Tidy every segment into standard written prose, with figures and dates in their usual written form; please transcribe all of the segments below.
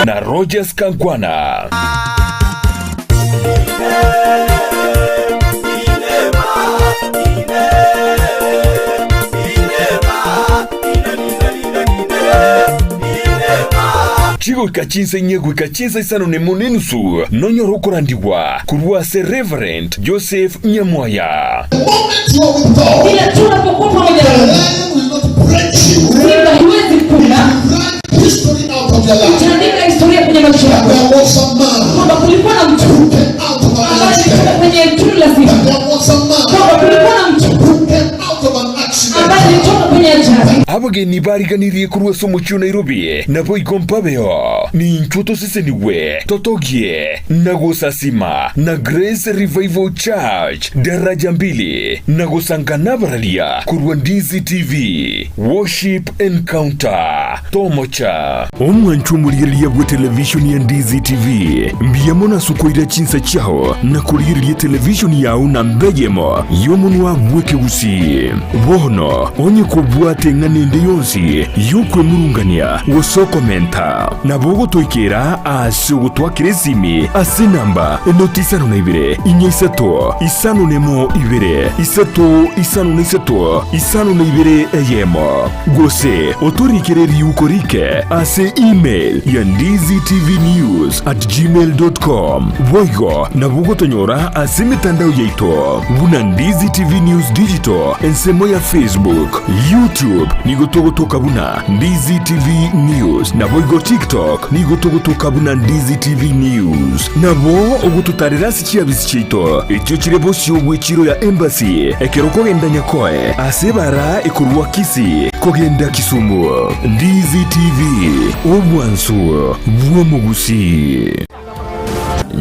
na Rogers Kangwana. Chigo ikachinsa nyego ikachinsa isano ne monenusu nonyoro kurandiwa kurwa se Reverend Joseph Nyamwaya. Abageni bariganiriye kurwa somucho Nairobi nabo igompabeo ni nchuto siseniwe totogie nagosasima na Grace Revival Church daraja mbili nagosanganabralia kurwa Ndizi TV Worship Encounter tomocha omwanchu muriria bwa television ya Ndizi TV mbiyamona sukoira chinsa chao na kuriria television yao na mbegemo yomunwa mweke Gusii bono onye kubwate nganende yonsi yukwe murungania wosoko menta na bogo toikera asu twakirezimi asinamba notisa no ibire inyisato isano nemo ibire isato isano nisato isano no ibire eyemo gose otorikireri ukorike ase email ya ndiztvnews@gmail.com boigo na bogo tonyora ase mitandao yeito buna Ndizi TV News Digital ensemo ya Facebook YouTube nigotogotoka buna Ndizi TV News na boigo TikTok nigotogotoka buna Ndizi TV News nabo ogututarira sikia bisichito icyo kirebo cyogwe kiro ya embassy ekeroko genda nyakoe asebara ikurwa Kisii kogenda Kisumu Ndizi TV omwansu bwo Gusii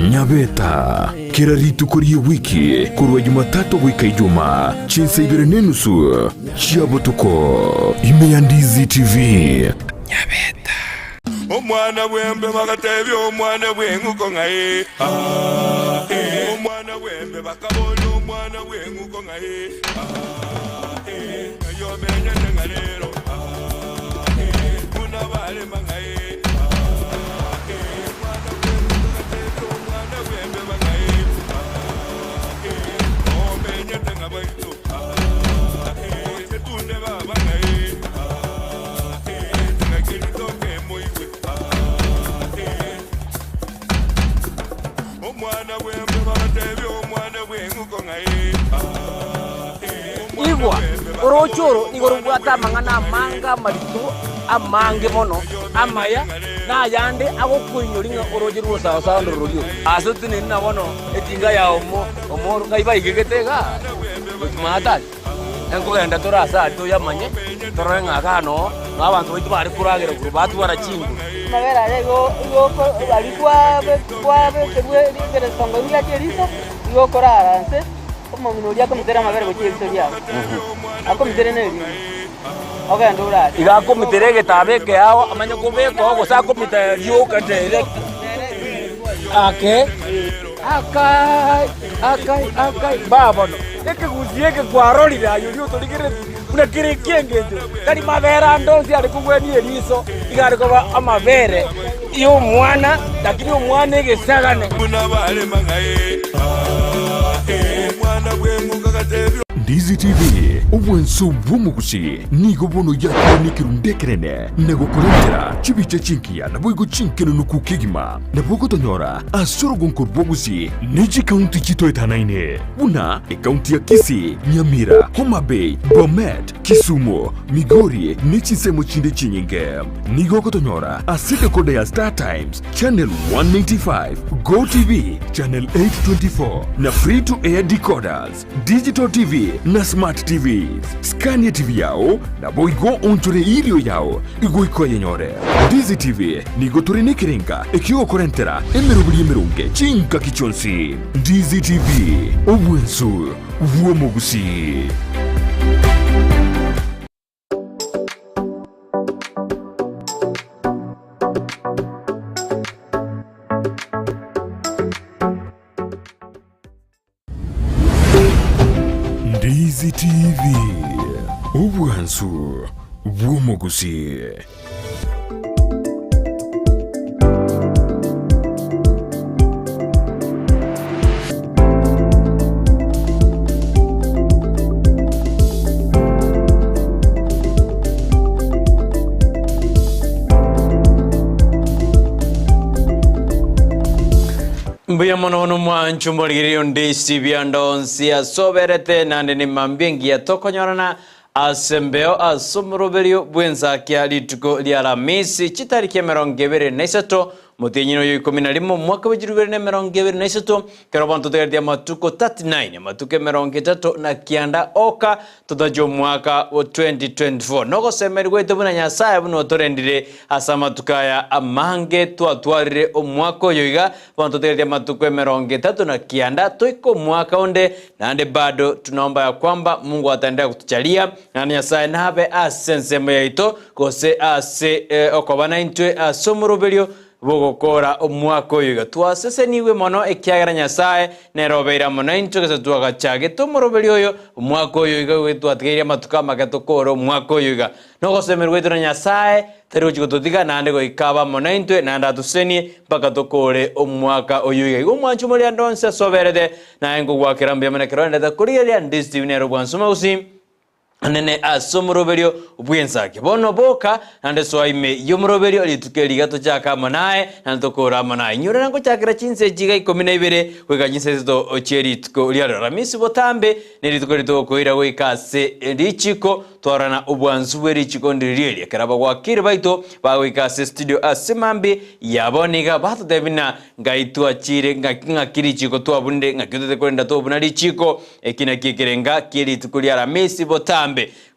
Nyabeta kiraritu kuri wiki kurwa Jumatatu wika Ijumaa chinsa ibere nenusu chiabotuko ime ya Ndizi TV Nyabeta omwana wembe bagatebi omwana wenguko ngaye omwana wembe bakabona omwana wenguko ngaye yo menye ngalero kuna bale mangaye Igwa orochoro igorubwata mangana manga maritu amange mono amaya na yande agokwinyuringa orojiru sawa sawa ndorojo asotine na bono etinga ya omo ngaiba igegetega mata enkogenda torasa to yamanye torenga kano abantu bitu bari kuragera kurubatu barachingu mabera rego alikuwa kwa kebwe ngere songo ya jeriso yo korara se como minoria komitera mabera bochiriso ya akomitere neri oga ndura iga komitere getabe ke awo amanya kubeko gosa komitere yo katere akai baba no eke guzie ke kwarori ya yo to ligere kuna kire kiengejo kali mabera ndozi ari kugweni eriso igari ko amabere iyo mwana lakini umwana egesagane kuna bale mangaye mwana wenguka katebi Ndizi TV obwenso bwo Gusii nigo bono ya nikirundekerene nego kurentera chibiche chinkia na boigo chinkeno nukukigima na bogo tonyora asorogon korbo Gusii neji county chito etanaine buna county ya Kisii Nyamira Homa Bay Bomet Kisumu Makori nechisemo chinde chinyinge nigo kotonyora aside kode ya Star Times channel 195 Go TV channel 824 na free to air decoders digital TV na smart TVs Scania TV yao na boigo onchore ilio yao igo ikoye nyore Ndizi TV nigo turine kirenga ekio korentera emerubiri emerunge chinka kichonsi Ndizi TV obwensu bwo Gusii. Ndizi TV obwansu bwo Gusii. Mbuya mono mwanchu mboligirio Ndizi byandonsi asoberete nande ni mambengi ya tokonyorana asembeo asumuruberio bwensakia lituko lya Alhamisi chitariki 23 Mutenyino yo 11 mwaka wa 2023 kero bantu tegeretia matuko 39 matuke 30 na kianda oka tutajo mwaka wa 2024 nogo semerwe tubuna nyasaye buno torendire asa matukaya amange twatwarire omwaka yoiga bantu tegeretia matuko 30 na kianda toiko mwaka onde nande bado tunaomba ya kwamba Mungu ataendelea kutujalia na nyasaye nabe asensemo yaito kose ase okobana intwe asomurubelio bogokora omwaka oyo twasese niwe mono ekiagera nyasaye nerobeira mono into kese twagachage tumuroberi oyo omwaka oyo iga twatgeria matuka magatokora omwaka oyo iga nogo semerwe tuna nyasaye tero chikototika nande go ikaba mono into nanda tuseni mpaka tokore omwaka oyo iga omwanchu muri andonse soberede na engo gwakera mbiyamana keronde da kuriya Ndizi nero bwansuma usi anene asomroberio ubwensake bono boka nande soime yomroberio litukeli gato chaka manae nantokora manae nyura nango chakira chinse jiga 12 wega chinse to ocheri tuko lya Alhamisi botambe nelitukoli to koira wekase ndichiko twarana ubwanzu erichiko ndirieli karaba gwakire baito bawekase studio asemambi yaboniga bato devina ngaitu achire ngakiri chiko twabunde ngakyote kwenda to bunali chiko ekina kikirenga kiri tukuli Alhamisi botambe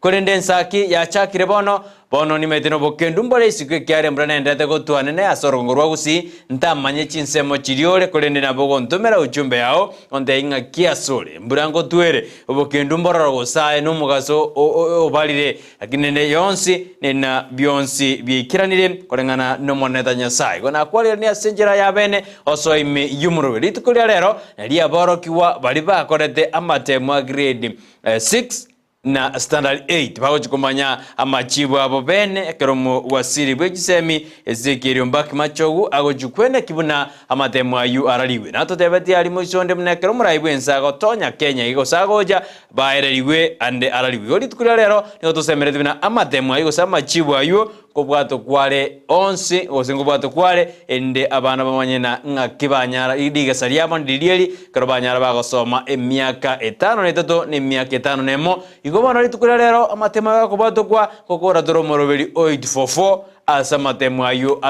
Korende Ensakia ya chakire bono ni meteno bokendu mbole isikwe kyare mbrana ndate gotwanene asorongorwa Gusii ntamanye chinsemo chiriole korende nabogo ntomera uchumbe yao onde inga kiasole mburango twere bokendu mbororo gosae no mugaso obalire akinene yonsi nena byonsi byikiranire korengana no moneta nyasaye gona kwali ni asenjera ya bene osoime yumuro litukulia lero nali aborokiwa bali bakorete amatemo grade 6 na standard 8 bago chikomanya amachibu abo bene ekeromo wasiri bwegisemi ezekiri mbaki machogu ago jukwene kibuna amatemo ayu araliwe nato tebeti ali musonde mnekero muraibu ensago tonya Kenya igo sagoja baereliwe ande araliwe oli tukula lero nigo tusemerete bina amatemo ayu samachibu ayu kobwato kwale onsi osengo bwato kwale ende abana bamanyena ngakibanyara idiga saliamo ndilieli karobanyara bagosoma emyaka 5 netatu ne myaka 5 nemo igobana litukula lero amatema yako bwato kwa kokora doromorobeli 844 asa matemo ayo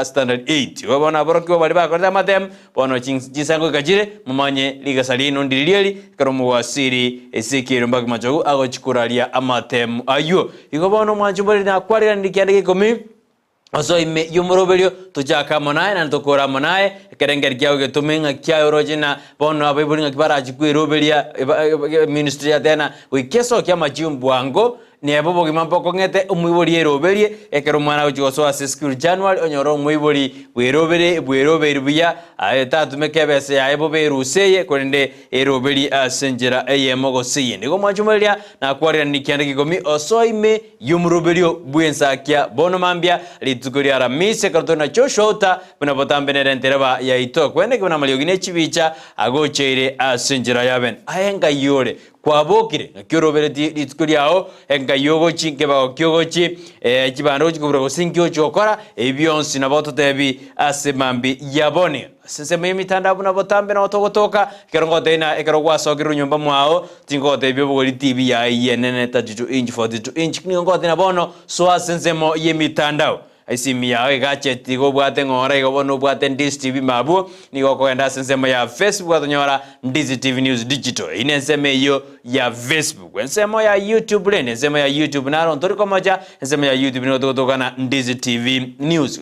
standard 8 wabona borokyo bali bakorera matem bono chinsango kajire mumanye liga salino ndilieli karomo wasiri esekero mbaki machogu ago chikuralia amatemo ayo igobona mwanjumbali na kwalira ndikiandike komi oso ime yumoroberio tujaka monae na tokora monae kerenger kyao getumenga kyao rojina bono abibulinga kibaraji kwirobelia ministry ya tena wikeso kya majimbwango ni abobo gimampo kongete umwibori eroberie ekero mwana uchigoso ase school January onyoro umwibori bweroberi buya ayetatu mekebese ya ebobe ruseye korende eroberi asenjera eyemogo siye nigo mwachumelia na kwari nikiande kikomi osoime yumroberio bwensakia bono mambia litukuri Alhamisi kartona choshota buna botambe nerentereba ya ito kwende kuna maliogine chibicha agocheire asenjera yaben ayenga yore kwa bokire kyorobere litukuriao enga yogochi keba kyogochi kibando chikubro sinkyo chokora ebyonsi naboto tebi asemambi yabone sensemo yimitanda buna botambe na otogotoka kerongo tena ekerogwa sokiru nyumba mwao tingo tebyo bogori TV ya yenene 32 inch 42 inch ningo tena bono so sensemo yimitandao aisimi yawe gache tigo bwate ngora igo bono bwate Ndizi TV mabu nigo kwenda sensemo ya Facebook atonyora Ndizi TV News Digital inenseme yo ya Facebook ensemo ya YouTube ensemo ya YouTube naro ntoriko moja ensemo ya YouTube no tokana Ndizi TV News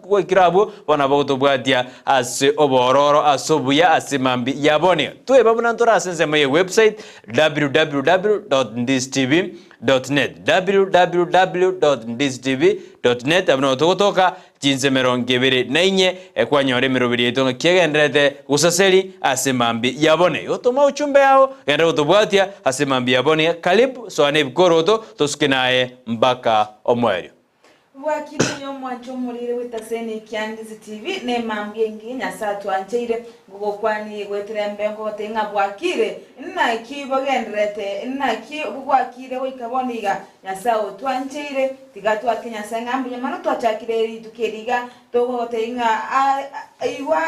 kwa kirabu bona boto bwatia ase obororo asobuya asemambi yabone tuwe babu nantora sensemo ya website www.ndizitv.net www.ndizitv.net abno tokotoka jinse merongevere nainye ekwanyore merobiri etonga kiegenderete usaseli asemambi yabone otoma uchumbe yao genda utobwatia asemambi yabone karibu soane bikoroto toskenae mbaka omwerio Wakirinyo mwancho murire witaseni Ndizi TV ne mambye nginya satu ancheire ngugo kwani gwetrembe ngo tenga bwakire nna ki bogendrete nna ki bwakire wikaboniga nyasao twancheire tigatwa Kenya sang'ambu nyamano twachakire tukeriga togo tenga aiwa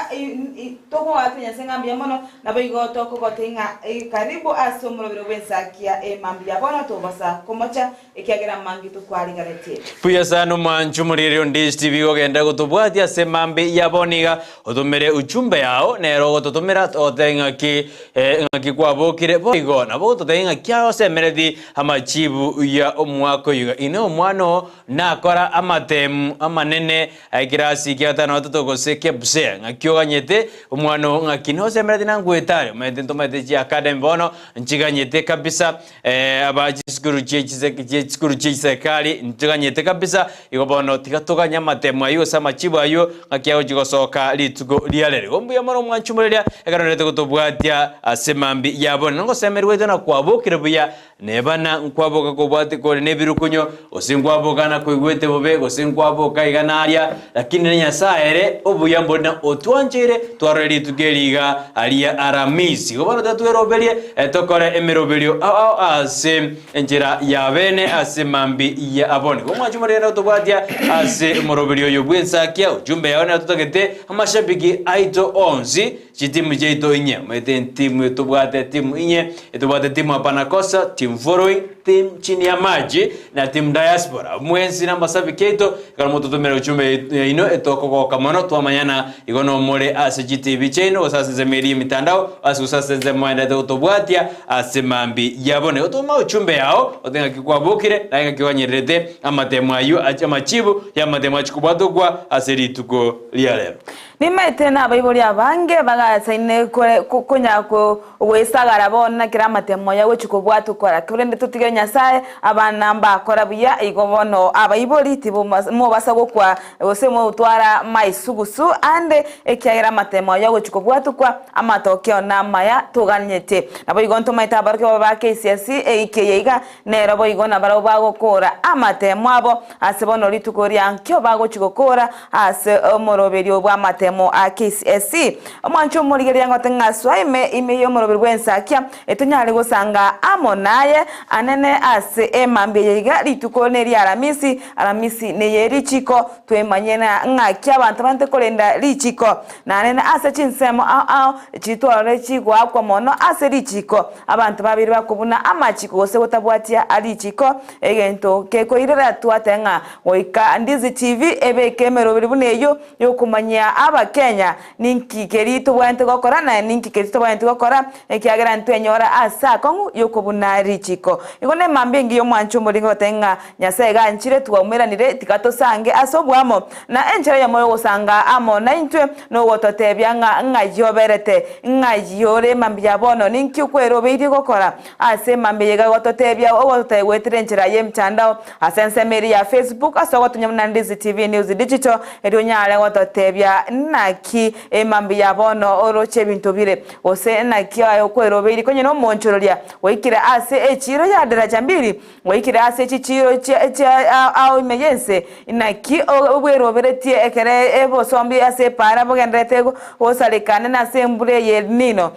togo atenya sang'ambu nyamano naboigo toko gotenga karibu asomoro wensakia mambi yabono tobasa komocha ekiagera mangi tukwarigarete puya sana manchu murire Ndizi TV ogenda gutubwatia semambi yaboniga utumire uchumbe yao nero gututumira otenga ki ngaki kwabokire boigo nabo tutenga kyao semeredi amachibu ya omwako yuga ino mwano nakora amatemu amanene aikirasi kyatano tutogose kebse ngakyoganyete omwano ngakino semeredi nangwetare mete ntomete chi academy bono nchiganyete kabisa abachiskuru chiche serikali nchiganyete kabisa igo bono tigatoganya amatemu ayo samachibu ayo ngakyao jigosoka litugo lialere gombu ya moro mwanchumureria egaronete gutubwatia asemambi yabona ngo semerwe na kwabokire buya nebana nkwaboka kobwate kore nebirukunyo osingwabogana koigwete bobe osingwaboka iganaria lakini nyasaere obuya mbona otwanjire twareri tugeriga alia Alhamisi gobano tatueroberie tokore emeroberio ase enjira ya bene ase mambi ya abone gomwachumare na tobwatia ase moroberio yo Ensakia ujumbe yaona tutagete amashabiki aito 11 chitimu jeito inye mete timu tobwate timu inye tobwate timu apanakosa team following team chini ya maji na team diaspora mwenzi namba sabiketo kama mututumira uchumbe ino etoko kamono twamanyana igono more ase GTV channel osase zemeri mitandao ase usase zemwenda tobwatia ase mambi yabone otoma uchumbe yao otenga kikwabukire na kiwanyerete amatemu ayo amachibu ya matemu achikubwato kwa ase rituko lialero nimaite na baibuli abange bagasaine kunyako wesagara bona kira matemo yawe chikobwatu kora kurende tutige nyasaye abana mbakora buya igobono abaibuli tibo mo basago kwa osemo utwara maisugusu ande ekiagira matemo yawe chikobwatu kwa amatokeo na maya tuganyete nabo igonto maita barke baba KCC ekeiga nero bo igona baro bago kora amatemo abo asebono litukori ankyo bago chikokora ase omoroberio bwa matemo a KCC omwancho murigeria ngotengaswa ime yo morobero Ensakia etunyale gusanga amonaye anene ase emambe yiga litukone ri Alhamisi ne yerichiko twemanyena ngaki abantu bante kolenda lichiko na anene ase chinsemo chitware chigwa kwa mono ase lichiko abantu babiri bakubuna amachiko gose gotabwatia alichiko egento keko irera twatenga oika Ndizi TV ebeke merobero buneyo yo kumanya aba Kenya ninki kerito bwante gokora na ninki kerito bwante gokora ekiagera ntwenyora asa kongu yokobuna richiko igone mambe ngiyo mwancho muri ngotenga nyasaye ganchire twamumeranire tikato sange asobwamo na enchera ya moyo gusanga amo na intwe no wototebya ngayoberete ngayore mambe yabono ninki kwero beiri gokora ase mambe yega gototebya ogotegwetire enchera ye mchandao asensemeri ya Facebook asogotunyamna Ndizi TV News Digital erionyale gototebya naki emambi yabono oroche bintu bire ose naki ayo kwerobeiri konye no monchororia waikira ase echiro ya daraja mbili waikira ase chichiro cha au imeyense naki obweroberetie ekere ebo sombi ase para bogendretego osalikane na sembure ye nino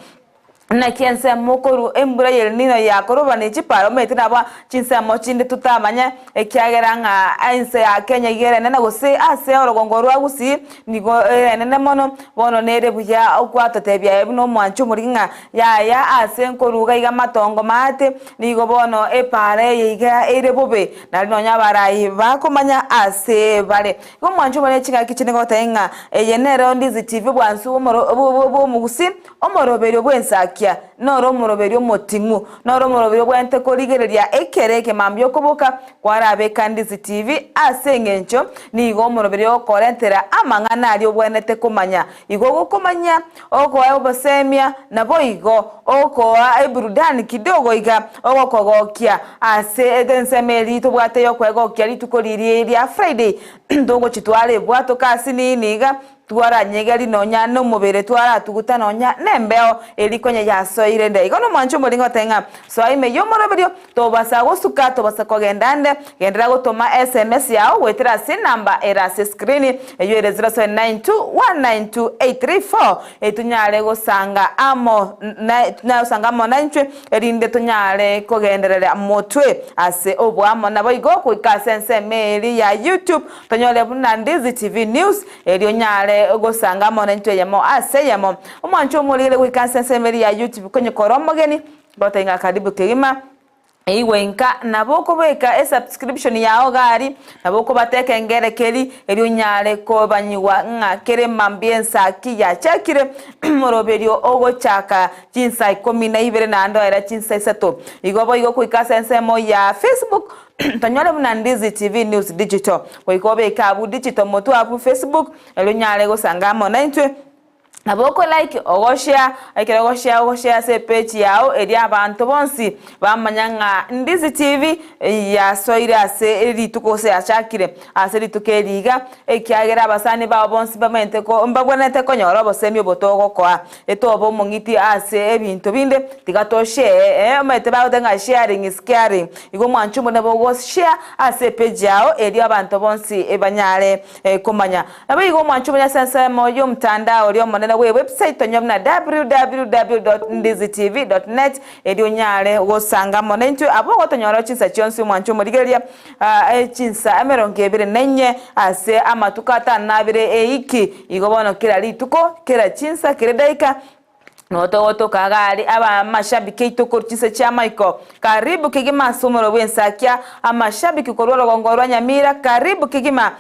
na kiense mokoru embura yelnino ya koroba ne chiparo metina ba chinsamo chinde tutamanya ekiagera nga ainse ya Kenya igere nena gose ase orogongo rwa Gusii nigo nene mono bono nere buya okwatotebya ebino mwanchu muringa ya ase nkoruga iga matongo mate nigo bono epare yiga ere bobe na linonya barayi bakomanya ase bare go mwanchu bone chinga kichine gotenga yenero Ndizi TV bwansu bo Gusii omoroberio Ensakia noro moroberio motingu noro moroberio bwente korigereria ekereke mambyo koboka kwarabe Ndizi TV asengencho nigo moroberio korentera amangana ali obwenete komanya igo gokomanya oko obosemia nabo igo oko eburudani kidogo iga ogokogokia ase edensemeri tobwate yo kwegokia litukoririe ria Friday ndogo chitwale bwato kasi niga twara nyegeri nonya no mubere twara tuguta nonya nembeo elikonye yaso yaire nde igono mwancho mulingo tenga so ime yomoro video to basa gosuka to basa kogendande gendera gutuma SMS yao wetira sin number era screen eyo 0792192834 etunyale gosanga amo na usanga amo nanchwe erinde tunyale kogenderera motwe ase obwamo nabo igo kuikasense meri ya YouTube tonyole buna Ndizi TV News elio nyale gosanga amo nanchwe yamo ase yamo omwancho mulile kuikasense meri ya YouTube kwenye koromogeni botenga karibu Kemuma iwenka naboko beka subscription yao gari naboko bateka engerekeri elio nyale ko banyiwa ngakere mambie Ensakia chakire moroberio ogo chaka jinsa 12 na ando era jinsa 3 igobo igo kuikasa ensemo ya Facebook tanyole buna Ndizi TV News Digital boikobe kabu digital moto apu Facebook elio nyale go sangamo 90 naboko like ogoshare ogoshare se page yao eri abantu bonsi bamanyanga Ndizi TV ya soira se eri tukose achakire aseri tukeriga ekiagera abasani ba bonsi bamente ko mbabonete ko nyoro bosemi botogo kwa etobo mongiti ase ebintu binde tigatoshe mete ba udenga sharing is caring igo mwanchumo nabo go share ase page yao eri abantu bonsi ebanyale komanya nabo igo mwanchumo ya sense moyo mtandao lyo na website tonyomna www.ndizitv.net edio nyale gosanga monentu abo tonyoro chinsa chonsi mwancho murigeria chinsa emerongebere nenye ase amatukata nabire eiki igobono kira lituko kira chinsa kira daika noto kagari aba mashabiki itukurchise cha Michael karibu Kigima sumoro bwensakia amashabiki kororo gongorwa Nyamira karibu Kigima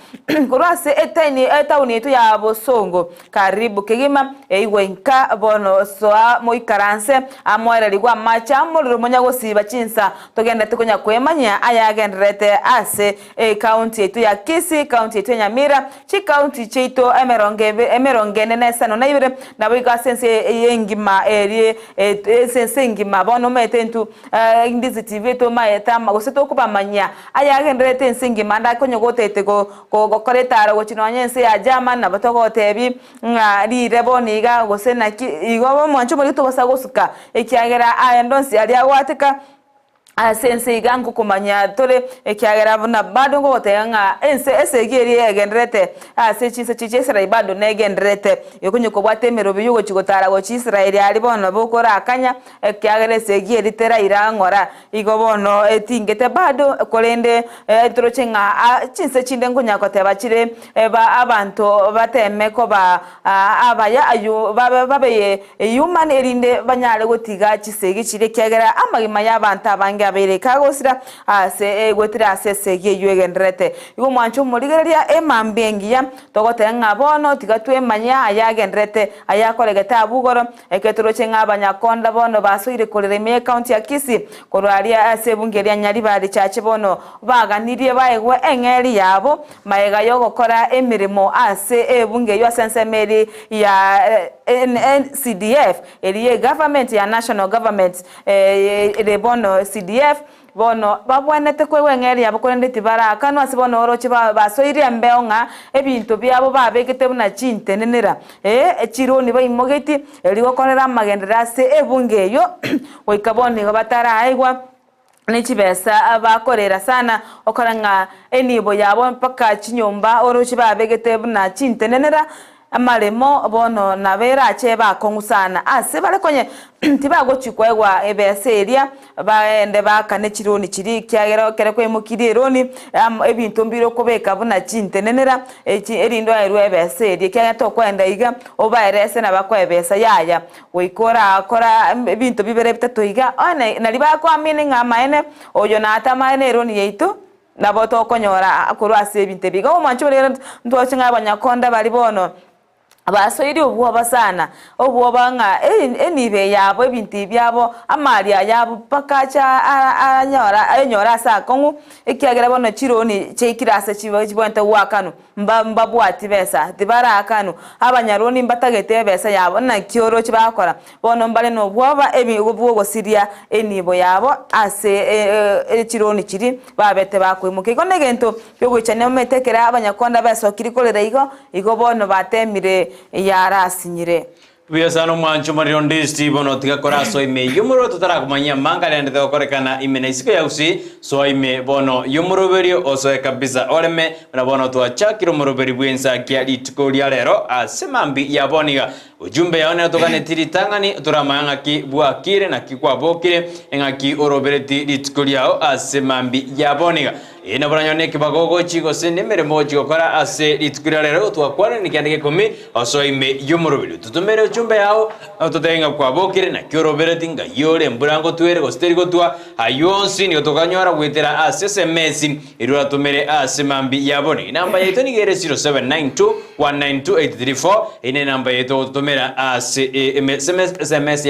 kurase etani etauni yetu ya Bosongo karibu Kigima eiwenka bono soa moikaranse amoera ligwa macha muliro monya gosiba chinsa togenda tukonya kwemanya ayagendrete ase county yetu ya Kisii county yetu ya Nyamira chi county cheito emerongene nesano na ibire nabo igasense yengi ma eri sensengi mabono metentu Ndizi TV to maeta magoseto kubamanya ayagendrete ensengi manda konyogotete go koretara go chinonyense ya jama na batoko tebi ngari reboniga gosena igo mwancho muri to basagosuka ekiagera ayandonsi ali agwatika sense igangu kumanya tole ekiagera buna bado ngo tenga esegeri egendrete chinse chichesera ibado negendrete yokunyuko bwatemero biyugo chigotara go Israeli ali bono bokora akanya ekiagera esegeri tera irangora igo bono etingete bado kolende trochenga chinse chinde ngunyako tebachire ba abantu batemeko ba abaya ayu babe human erinde banyale gotiga chisegi chire kiagera amagima y'abantu abange abere kagosira ase gwetira ase sege yugendrete igo mwancho murigeria emambengia togote ngabono tigatwe manya ayagendrete ayakolegeta abugoro eketoroche ngabanyakonda bono basoire kolere county ya Kisii korwaria ase bungeria nyari bari chache bono baganirie baegwe engeri yabo maega yo gukora emirimo ase ebunge yo sensemeri ya CDF eliye government ya national government bono CDF bono babwanete kwewengeri yabo kwendeti baraka no asibono orochi basoire mbeonga ebintu byabo babegete buna chintenenera echironi bayimogeti eligokorera magendera se ebungeyo oikabone batara aigwa nichibesa abakorera sana okoranga enibo yabo mpaka chinyomba orochi babegete buna chintenenera amalemo bono nabera ache bakongusana ase balekonye tibago chikwegwa ebeseria baende bakane chironi chiri kyagero kere kwemukiri eroni ebintu mbiro kobeka buna chintenenera erindo airwe ebeseria kyato kwenda iga obaerese nabakwebesa yaya weikora ebintu bibere bitatu iga naliba kwa mini ngamaene oyo natamaene eroni yeitu nabo tokonyora akurwase ebintu biga omancho rero ntwachinga abanyakonda bali bono abasoiri obuwa sana obuwa nga enibe yabo ebintu byabo amaria yabo pakacha anyora sakongu ekiagera bono chironi chekirase chibonte wakanu mbabwati besa tibara akanu abanyaroni mbatagete besa yabo na kioro chibakora bono mbale no bwaba ebibugo gosiria enibo yabo ase chironi chiri babete bakwimuke ko negento byoguchane metekera abanyakonda basokiri kolera igo bono batemire yarasinyire Biasano mwancho mariondi Steve no tiga koraso ime yumuro tutara kumanya manga lende to korekana ime na isiko ya usi so ime bono yumuro berio oso kabisa oreme na bono to achakiro muro beri bwensa kia litukolia lero asemambi ya boniga ujumbe yaone tokane tiritangani turamanga ki buakire na kikwa bokire engaki orobereti litukolia asemambi ya boniga ina branyone kibagogo chiko senemere moji okora ase litukolia lero twakwana nikiandike komi oso ime yumuro berio tutumere ujumbe yao tutenga kwa bokire na kiorobereti nga yore mburango tuere gosteri gotwa ayonsi ni otokanyora gwetera ase SMS irura tumere ase mambi yaboni namba yetu ni gere 0792192834 ine namba yetu tumera ase SMS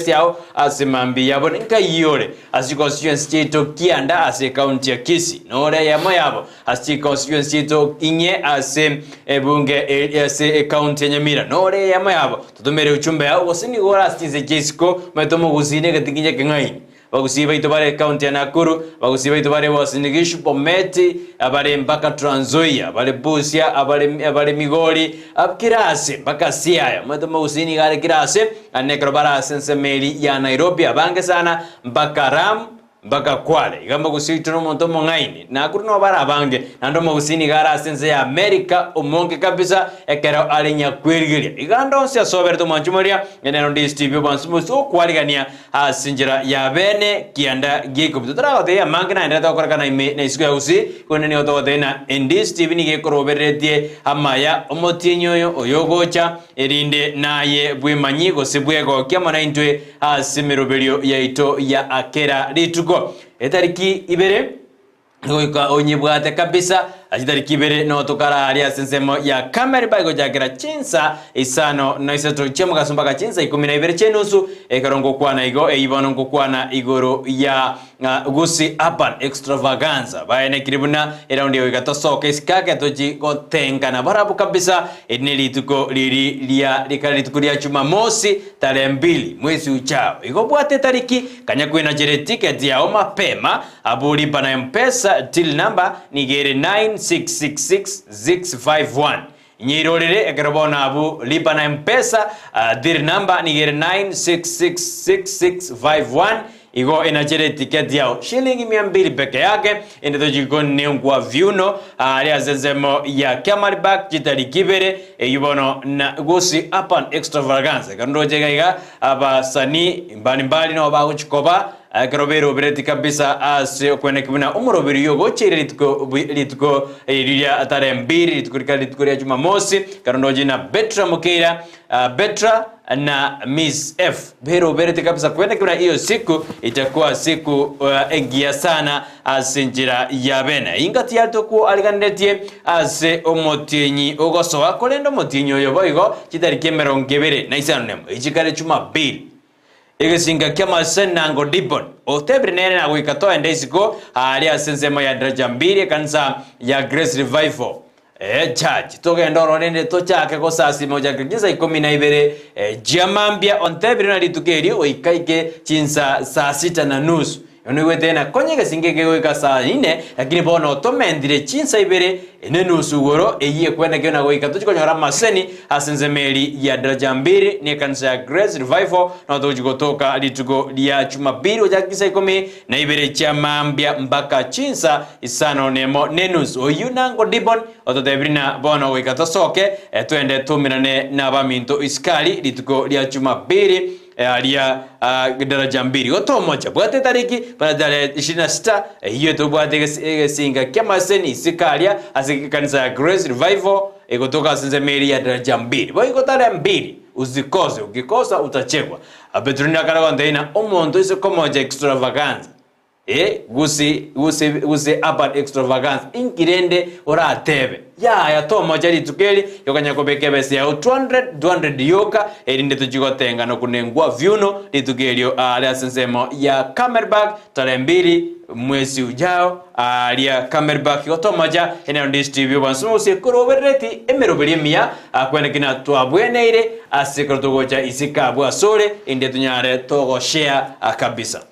yao ase mambi yaboni nga yore ase constituency to kianda ase county ya Kisii nore ya moyabo ase constituency to inye ase bunge ase county ya Nyamira nore ya moyabo tutumere uchumbe yao wasini gora astize Jessico metomo gusine gatikinja kengai Gusii baito bare county ya Nakuru Gusii baito bare wasinigishu pometi abare mpaka Trans Nzoia abare Busia abare Migori abkirase mpaka Siaya metomo gusini gare kirase anekro bara sensemeli ya Nairobi abange sana mpaka Ram mpaka Kwale igamba Gusii tuno montomo ngaini Nakuru no bara abange nandomo gusini gara sense ya America umonge kabisa ekero alinya kwirigiri igando sia soberto manchumaria eneno ndi Steve Bansumu so kwaligania asinjira ya bene kianda giko tutara de ya mangina ndata korakana ime na isku ya Gusii koneni otote na ndi Steve ni gekoro beretie amaya omotinyo oyogocha erinde naye bwemanyigo sebwego kyamana intwe asimeroberio ya ito ya akera lituko etariki ibere ngoika onyebwate kabisa ajitariki ibere no tokara aria sensemo ya kamera bago jagira chinsa isano no iseto chemo kasumba chinsa 12 chenusu ekarongo kwana igo eibono kwana igoro ya Gusii Urban Extravaganza baene kiribuna around yo gatosoka iskaka toji gotengana barabu kabisa eneli tuko liria likalitukulia Jumamosi tarehe 2 mwezi ujao igobwate tariki kanyakwena jere ticket ya mapema abuli pana mpesa till number nigere 9666 nyirorere ekerobona abu lipa na mpesa dir number nigere 9666 igo inachere ticket yao shilingi 200 peke yake ende jikoni kwa viuno aria zezemo ya Camelback jitari kibere yubono na Gusii Urban Extravaganza kando jega abasani mbali no baguchikoba Karobero bereti kabisa ase kwene kibuna umurobiri yogo chire lituko liria atare mbiri lituko ya Jumamosi karondoji na Betra Mukira Betra na Miss F bero bereti kabisa kwene kibuna hiyo siku itakuwa siku engia sana asinjira ya bena ingati yato ku aligandetie ase omotienyi ogosoa kolendo motienyo yoboigo chitari kemerongebere na isano nemo ichikare Jumapili Egesinga kama senango dipon otebre nene na wikato endesiko alia sensemo ya daraja 2 kanisa ya Grace Revival church toke ndoro nende tochake ko sasi moja kinza 12 jamambia ontebre na litukeri oikaike chinsa saa 6:30 Yoniwe tena konyege singege weka saa 4 lakini bono tomendire chinsa ibere enenusu goro eyiye kwenda kiona weka tuchikonyora maseni asenzemeli ya daraja 2 ni kanisa ya Grace Revival na tuchikotoka litugo lya Jumapili ojakisa 10 na ibere chamambia mpaka chinsa isano nemo nenusu oyunango dibon ototebrina bono weka tosoke twende tumirane na baminto iskali litugo lya Jumapili alia daraja 2 otomoja bwate tariki para dare 26 hiyo to bwate singa kama seni sikalia asikanisa Grace Revival egotoka senzemeli ya daraja 2 boy gotare 2 uzikoze ukikosa utachekwa abetrina kana wandaina omondo ise komoja extravaganza Gusii Urban Extravaganza inkirende ora atebe ya tomoja litukeli yokanya kobekebese ya 200 yoka erinde tujigotenga no kunengwa viuno litukelio alia sensemo ya Camelback tarehe 2 mwezi ujao alia Camelback otomoja eneo ndi Steve Bansumu sekorobereti emeroberimia akwene kina twabweneire asekorotogocha isikabwa sole inde tunyare togo share kabisa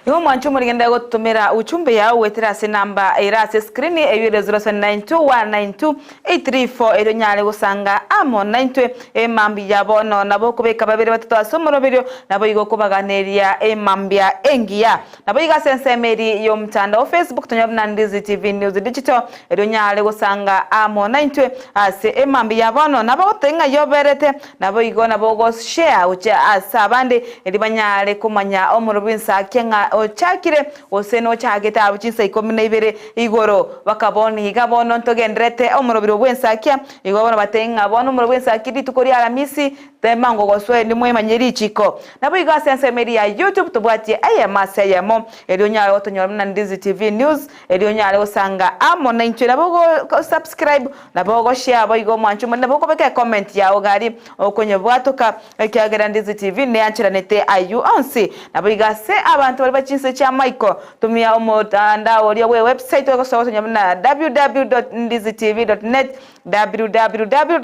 Iho mwanchu murigenda gutumira uchumbe yawe wetira se namba irase screen eyire 0792192834 ero nyale gusanga amo 90 emambi yabono nabo kubeka babiri batatu asomoroberio nabo igo kubaganiria emambia engia nabo iga sensemeri yo mtanda wa Facebook tonyabna Ndizi TV News Digital ero nyale gusanga amo 90 ase emambi yabono nabo tenga yoberete nabo igo nabo go share ucha asabande eri banyale kumanya omurubinsa kenga ochakire oseno chageta abuchinsa 12 igoro bakaboni igabono ntogendrete omurubiro bwensakia igobona batenga bono omurubiro bwensakiri tukori Alhamisi temango goswe ni mwemanyeri chiko nabo iga sensemeri ya YouTube tubwatie ayamase yamo erionyale otonyora Ndizi TV News erionyale osanga amo 90 nabo subscribe nabo share abo igo mwanchu nabo beke comment yawo gari okonye bwatuka ekyagera Ndizi TV ne yanchiranete ayu onsi nabo iga se abantu bali bachinse cha Michael tumia omutandao oli we website okosobola nyamna www.ndizitv.net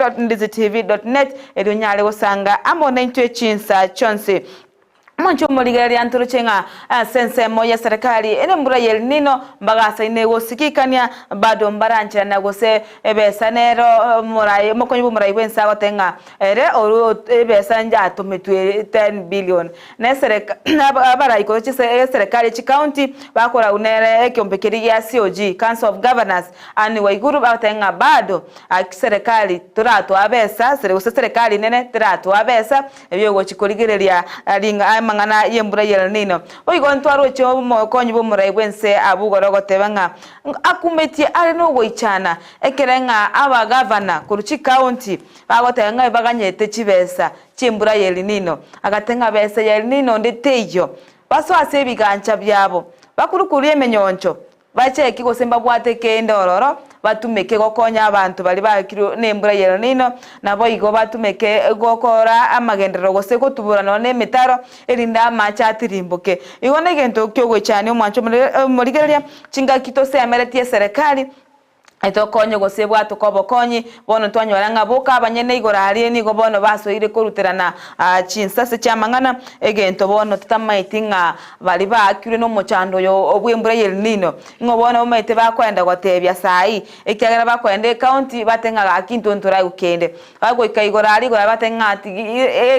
www.ndizitv.net erionyale osanga amo 90 chinsa chonse Mwancho muligari anturuchenga sensemo ya serikali ene mbura yelinino mbagasa inego sikikania bado mbaranchira nagose ebesanero murai mokonyibu murai wensa watenga ere oru ebesanja atumetwe 10 billion na serikali abarai ko serikali chi county bakora unere ekyombekeri ya COG Council of Governors ani waiguru batenga bado serikali turato abesa serikali nene turato abesa ebyo chikoligereria alinga mangana yembura yelinino oigo ntwaro cyo mokonyi bo murai bwense abugoro tebanga akumeti ari no goichana ekerenga aba governor kuruchi county bagotenga baganyete chibesa chimbura yelinino agatenga besa yelinino nditeyo baso asebigancha byabo bakurukuriye menyoncho bache kiko semba bwate kendororo batumeke gokonya abantu bali bakiro nembura yelinino nabo igo batumeke gokora amagendero gose kutubura none metaro elinda macha atirimbuke igo negento kyogwe cyane omwancho murigeria chinga kitose amereti serikali etokonye gosebwa tukobokonyi bono twanyoranga boka abanyene igora hari ni go bono basoire kuruterana chinsase chamangana egento bono tutamaitinga bali bakire no mochando yo obwembura yelinino ngo bono omaite bakwenda gotebya sai ekyagera bakwenda county batenga akintu ntura ukende bago ikayigora hari go batenga ati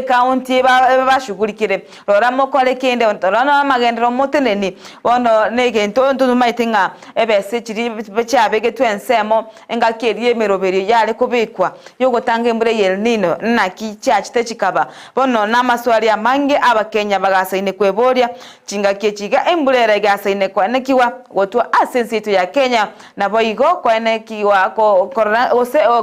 county bashugulikire roramo kole kende ontorano amagendero moteneni bono negento ntumaitinga ebese chiri bechabege twense semo engakerie meroberi yale kubikwa yogotanga embure yelinino na kichachi techikaba bono namaswali amange abakenya bagasaine kweboria chingakie chiga embure gasaine kwanekiwa gotu asensitu ya Kenya na boigo kwanekiwa ko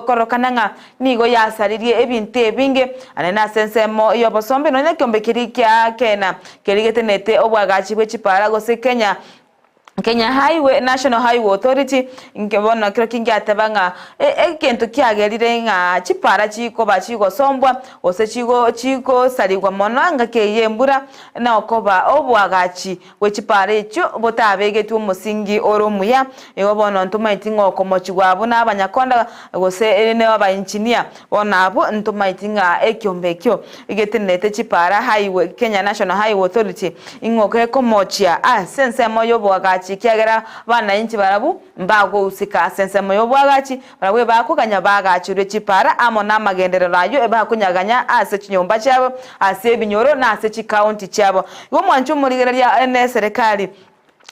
korokananga nigo yasaririe ebinte binge anena sensemo yobosombe no nyakombekiri kya Kenya kerigetenete obwagachi bwechipara gose Kenya Highway National Highway Authority ngibona kiro kingatebanga ekento kyagerire nga chipara chiko bachigo sombwa ose chigo saligwa monanga keyembura na okoba obwagachi wechipara echo botabege tu musingi oromuya ebona ntumaitinga okomochigwa abuna abanyakonda gose ne aba engineer bona abo ntumaitinga ekyombekyo igetenete chipara Highway Kenya National Highway Authority ingoke komochia sensemo yobwagachi kiagera bana inchi barabu mbago usika sensemo yobwagachi barabwe bakuganya bagachi rechipara amo namagendero rayo eba kunyaganya ase chinyomba cyabo ase binyoro na ase chi county cyabo yo mwanchu murigereria ene serikali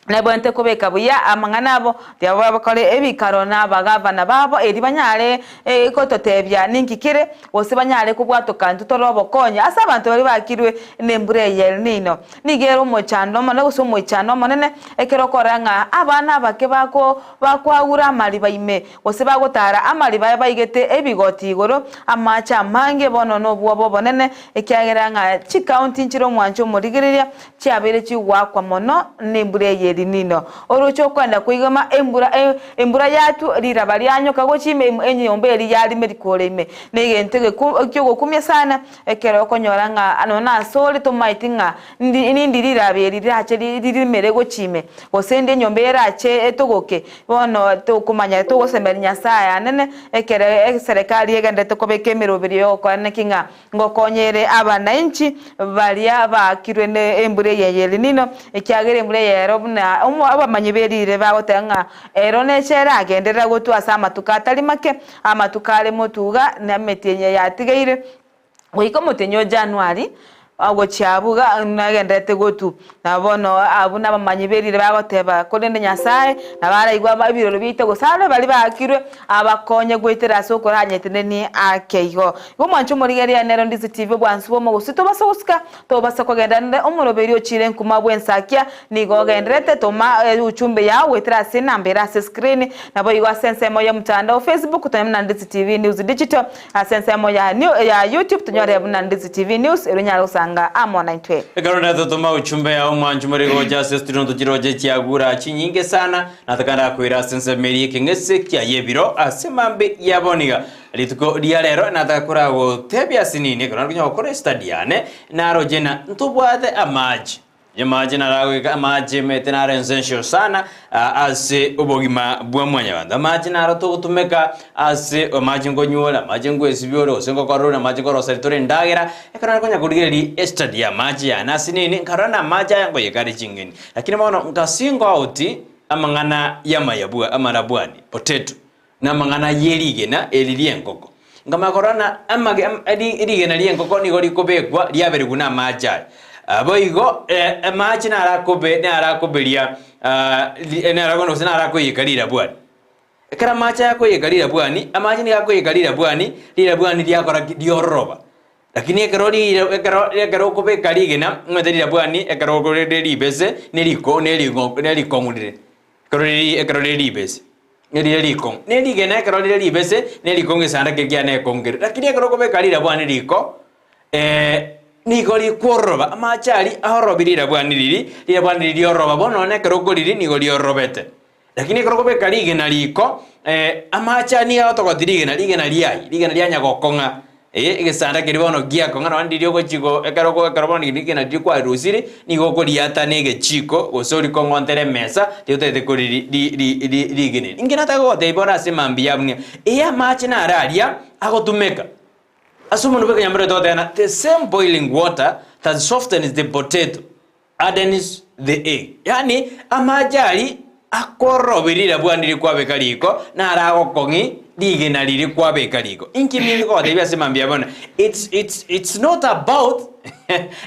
Nebonte kubeka buya amanganabo byaba bakole ebikaro n'abagavana babo eri banyale ikototebya ninkikire bose banyale kubwatoka ntutorobo konya asa abantu bari bakirwe nembure yelinino nigero mo chando mane gusumo chando manene ekero koranga abana bake bakwagura mali baime bose bagotara amali bayigete ebigoti igoro amacha mange bono no bwo bonene ekyageranga chi county nchiro mwancho murigireria cyabere chiwakwa mono nembure linino orocho kwenda kuigama embura yatu liraba lyanyoka gochime enyombe eri yali medikoleme negentege kyogo kumye sana ekero konyoranga anona sole to maitinga nindi liraberi lyache lirimere gochime osende nyombe erache etogoke bono to kumanya to gosemeri Nyasaye nene ekere serikali egende to kobeke mirobiri yoko nekinga ngokonyere abananchi balia bakirwe ne embure yeyeli nino ekyagere embure yero buna abamanyi berire bagotenga ero nechera agenderera gotwasa amatuka atari make amatukale motuga na metenye yatigeire goiko motenyo January ago chiabuga nagendete gotu nabono abuna bamanyi berire bagoteba kolende Nyasaye nabaraigwa babiroro bite gosale bali bakirwe abakonye gwitera sokora nyeteneni akeigo bomwancho murigeria nero Ndizi TV bwansubo mo gusito basoska to basakogenda nde omuroberi ochire nkuma bwensakia nigogenderete toma uchumbe yawe witera sinambera se screen nabo igwa sense moya mtandao Facebook tanyamna Ndizi TV News Digital sense moya ya YouTube tanyore buna Ndizi TV News erunyalo amona ntwe ekarona totoma uchumbe ya umwanju murigo justice tunondo jiroje cyagura chinyinge sana natakanda kwira sense meri kengese kya yebiro asemambe yaboniga lituko dialero natakura go tebya sinini kana kunyo kore stadiane narojena ntubwate amaji Yamaji narawe amaji metenara essential sana ase ubogima bwa mwanyabanda amaji narato gutumeka ase amaji ngonywola amaji ngwesibyoro sengo korona amaji korosa tore ndagera ekana konya kurigeri estadi ya maji ya nasinini karana maji yango yekari chingeni lakini maono ngasingo auti amangana yamayabua amarabwani potato na mangana yerigena elilienkoko ngama korona amage erigena lienkoko ni gori kobekwa liabere guna maji aboigo maji narakoberia naragono sinarakoyikalira bwani ekara maji yakoyikalira bwani amaji ni yakoyikalira bwani lira bwani lyakora dioroba lakini ekaro kobekarigena ngaterira bwani ekaro korede libese nelikongulire ekaro libese neligena ekaro libese nelikonge sanda kekia nekongere lakini ekaro kobekalira bwani liko nigori kworoba amachali ahorobirira bwaniriri lira bwaniriri oroba bono ne krogoriri nigori orobete lakini krogobe kalige naliko amachani autogodirige na ligena lyanya gokonga igesanda kiribono gia konga no ndirio gochigo ekaroboni ligena dikwa rusiri nigokori ata nege chiko gosori kongontere mesa tiote koriri ligene ingena tago teibora semambi yabne amachina araria agotumeka Asumo nubeka nyambre totena the same boiling water that softens the potato hardens the egg. Yani amajali akorobirira bwaniri kwa bekaliko na arago kongi digena liri kwa bekaliko. Inki ko debia semambia bona it's not about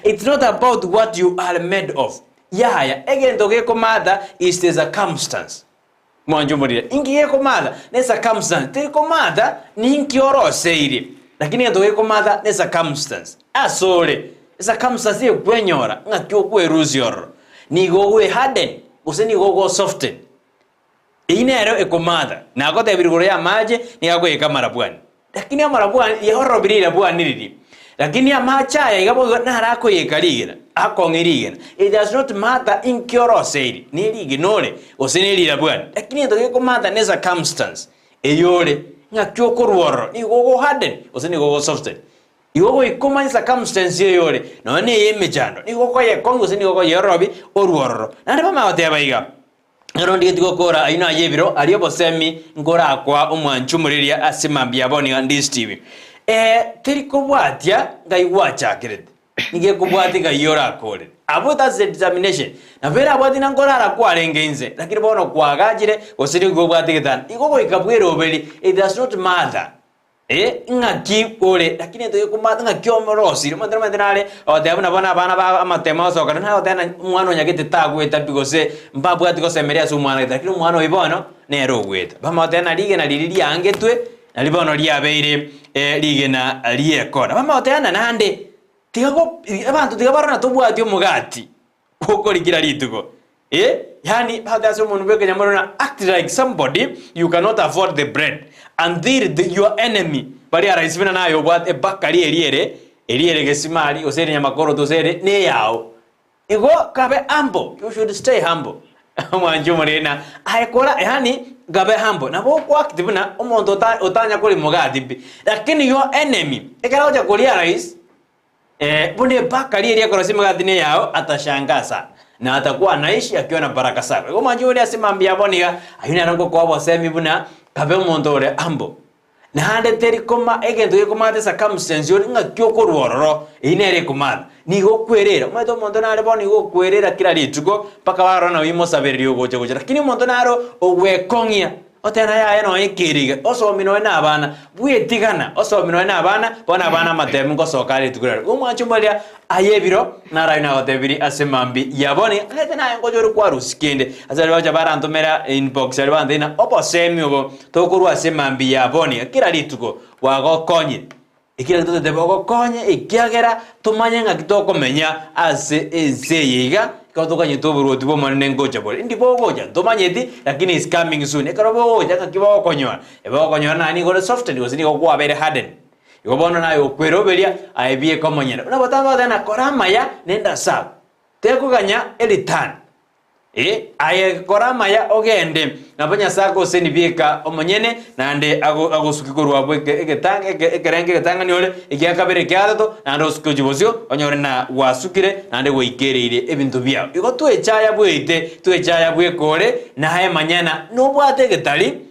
it's not about what you are made of. Yaya again doge komada is the circumstance. Mwanjo morira inki ye komada ne circumstance te komada ni inki oro seiri. Lakini ndoye komada ne circumstance asole circumstance ye kwenyora ngakyo kweruzior ni gowe harden useni gogo soften inero ekomada nako tebirigoro ya maje ni gakwe kamara bwani lakini amara bwani yehorobirira bwani riri lakini amacha ya igabo narako yekarigera akongirigera it does not matter in kyoro seiri ni liginore useni lira bwani lakini ndoye komada ne circumstance eyore ngakyo korworo ni gogo harden oseni gogo soften igogo ikoma circumstance yore no ne yemejano ni gogo ye kongo oseni gogo yorobi orworo nande bama otebaiga rondi gokora aina yebiro aliyobo semi ngora akwa omwanchumuriria asimambia boni Ndizi TV teriko bwatia ngaiwacha kirete nige kubwati gayora akore abo that's the determination na vera bwati nangora akwa rengenze lakini bono kwagajire osiri go bwati gitan igogo ikabwero obeli it does not matter ngaki ole lakini ndoye kumata ngakyomorosi mandra nale odabana bana amatema so kana odana mwana nyagete tagweta bigose mbabwati go semeria su mwana lakini mwana ibono nero gweta bamatena lige na lili yangetwe nalibono liabeire lige na liekora bamatena nande tigago abantu tigabarana tobwati omugati kokorikira litugo yani hadaso umuntu beke nyamorona act like somebody you cannot afford the bread until your enemy bari araisibina nayo bwate bakari eliere gesimali oseri nyamakoro tosere ne yao igo kabe humble you should stay humble mwanju murina aikora yani gabe hambo na bo kwa active na omonto otanya kuri mugadibi lakini your enemy ekaraoja kulia rais bunde bakali ile kwa simu gadini yao atashangaza na atakuwa anaishi akiwa na baraka zake. Kwa mwanju ile asimambia boniga ayuna rango kwa bosemi buna gabe omonto ore ambo na hande teri koma egento yekomate circumstance nga kyoko ruororo inere komana nigo kwerera mato mondo nare boni go kwerera kila rituko paka warona wimo saberio goje goje lakini mondo naro ogwekongia otena ya no ikiriga osomino na abana bwetigana osomino na abana bona abana matemu ngo sokari tukurera umwanchu mbalia ayebiro naraina otebiri asemambi yaboni lete na ngojo kwa rusikende azali bacha barantomera inbox ali bandina oposemi obo tokurwa asemambi yaboni kila rituko wagokonye ikira gito te bogo konye ikiagera tumanye ngakitoko menya ase ezeyiga kautokanye toburu tibo manene ngoja bole ndi bogoja tumanyeti lakini is coming soon ekaro bogoja kakibo konyoa ebo konyoa nani gore soft ndi osini kwa bere harden igobono nayo kweroberia aibie komonyera una batanga dana korama ya nenda sab teko ganya elitan aye korama ya ogende nabanya sako seni bieka omonyene nande agosukikorwa bweke ekerenge getanga niole igiakabere kyadato nande osukojibozio onyore na wasukire nande weikereire ebintu byao igo twechaya bwite twechaya bwekore na haye manyana nobwate getali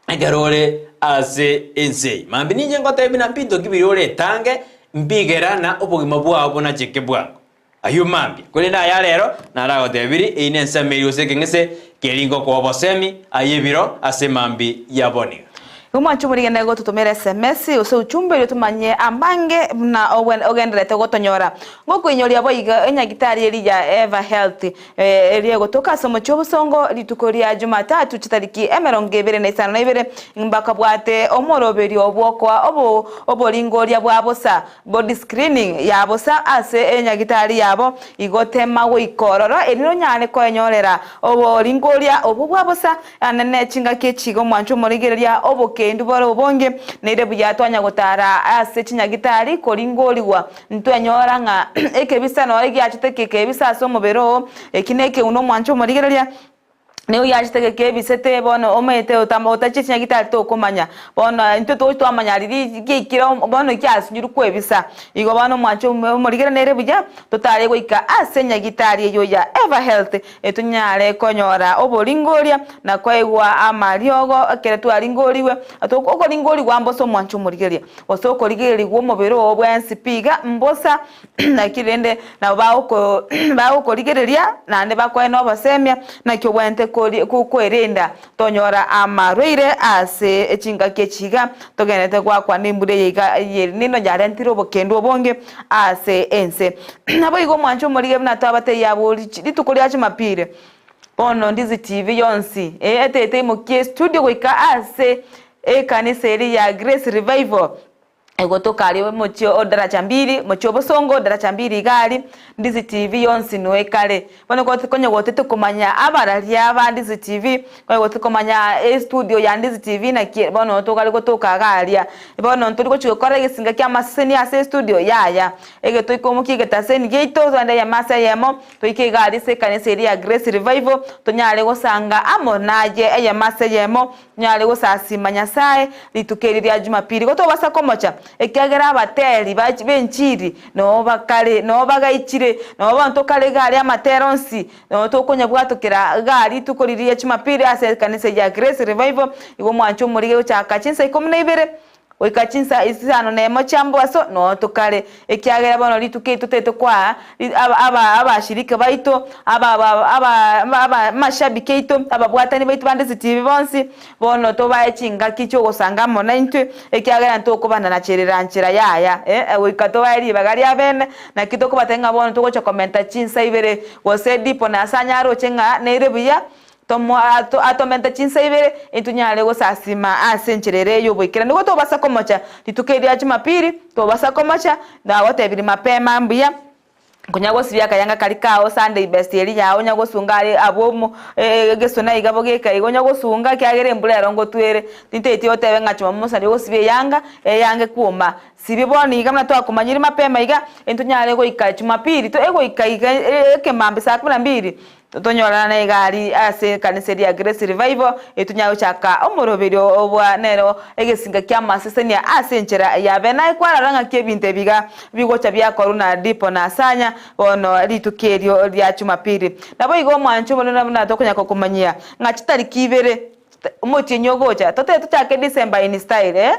egerore ase ensei mambi ninje ngotebina mpito kibirore tange mbigerana obugima bwabo na cheke bwango ayo mambi kulenda ya lero narago debiri inensa meriose kengese keringo kwa bosemi ayebiro ase mambi yaboni Umwanchu muri nego tutumere SMS ose uchumbe yo tumanye amange na ogendrete gotonyora ngoko inyoria boiga enyagitari elija Eva Health eliye gotoka somo cyobusongo litukoria Jumatatu chitariki 22 mbaka bwate omoroberi obwokwa obolingoria bwabosa body screening yabosa ase enyagitari yabo igotema we ikororo eliro nyane ko enyorera obolingoria obubwabosa anene chinga kechigo mwanchu muri geria oboke nduboro bonge nere buyatwanya gotara ase chinyagitari koringoliwa ntwenyora nga ekebisa no igi achitekeke bisa so mubero ekineke uno mwancho murigereria Neo yashiteke bisete bono omete utachinya gitari to komanya bono into to twamanya riri gikira bono kyasunyuru kwebisa igo bono mwancho murigera nere buja totare goika asenya gitari yo ya Eva Health etunyare konyora oboringoria na kwaigwa amariogo akere twaringoriwe atoko ringori gwamboso mwancho murigeria osoko rigeri gwo mubero obwensipiga mbosa na kirende na bawo rigereria nande bakweno basemia na kyo bwente kwerenda tonyora amarwire ase echinga kechiga togenete kwa nimbure yiga nino jarentiro bokendo bonge ase ense nabo igo mwancho murige na tabate yabo litukoria chimapire bono Ndizi TV yonsi etete mukie studio goika ase kanisa ya Grace Revival egotokari mochio odaracha mbiri mochio bosongo odaracha mbiri gari Ndizi TV yonsi noekare bono ko konye gotete kumanya abararia aba Ndizi TV ko gotete kumanya studio ya Ndizi TV na bono tokari gotoka garia bono nturi ko chikora gisinga kya maseni ase studio yaya egeto ikomuki getaseni geito zande ya masa yemo toike gari se kanisa ya Grace Revival tonyale gosanga amonaje ya masa yemo nyale gosasimanya sae litukeriria Jumapili goto basa komocha ekyagera abateri benchiri no bakale no bagaichire no bantu kale gari amateronsi no tokonya bwatokera gari tukoririe Jumapili ase kanisa ya Grace Revival igo mwancho murige cyaka chinsa 12 oikachinsa isano nemo chambo aso no tokale ekyagera bono lituke tuteto kwa abashirika baito aba mashabiki ito ababwatani baito bandeze TV bonsi bono tobaye chinga kicho gosanga mona intwe ekyagera ntoko bana na chereranchira yaya oikatobaye bagari abene na kitoko batenga bono tokocha komenta chinsa ibere wose dipo na sanyaro chenga neirebuya tomo atomenta chinsa ibere intunyale gosasima asencherere yo bwikira nigo to basa komocha litukeria Jumapili to basa komocha na wotebiri mapema mbuya kunyago sibya kayanga kalikao Sunday best yeli yawo nyago sungari abomo gesona igabo geka igonyago sunga kyagere mbulero ngo twere tinteti otebe ngachoma musali go sibye yanga yange kuma sibiboni gamna to akumanyiri mapema iga intunyale go ika Jumapili to ego ika kemambe saa 12 tonyora na igari ase kanisa ya Grace Revival etunyayo chaka omoroberio obwa nero egesinga kya masesenia ase nchera ya bena ikwararanga kebinte biga bigocha bya koruna dipo na sanya ono litukerio lya Jumapili nabo igo mwancho bonona na tokonya kokumanyia ngachitari kibere umuti nyogocha tote tutake December in style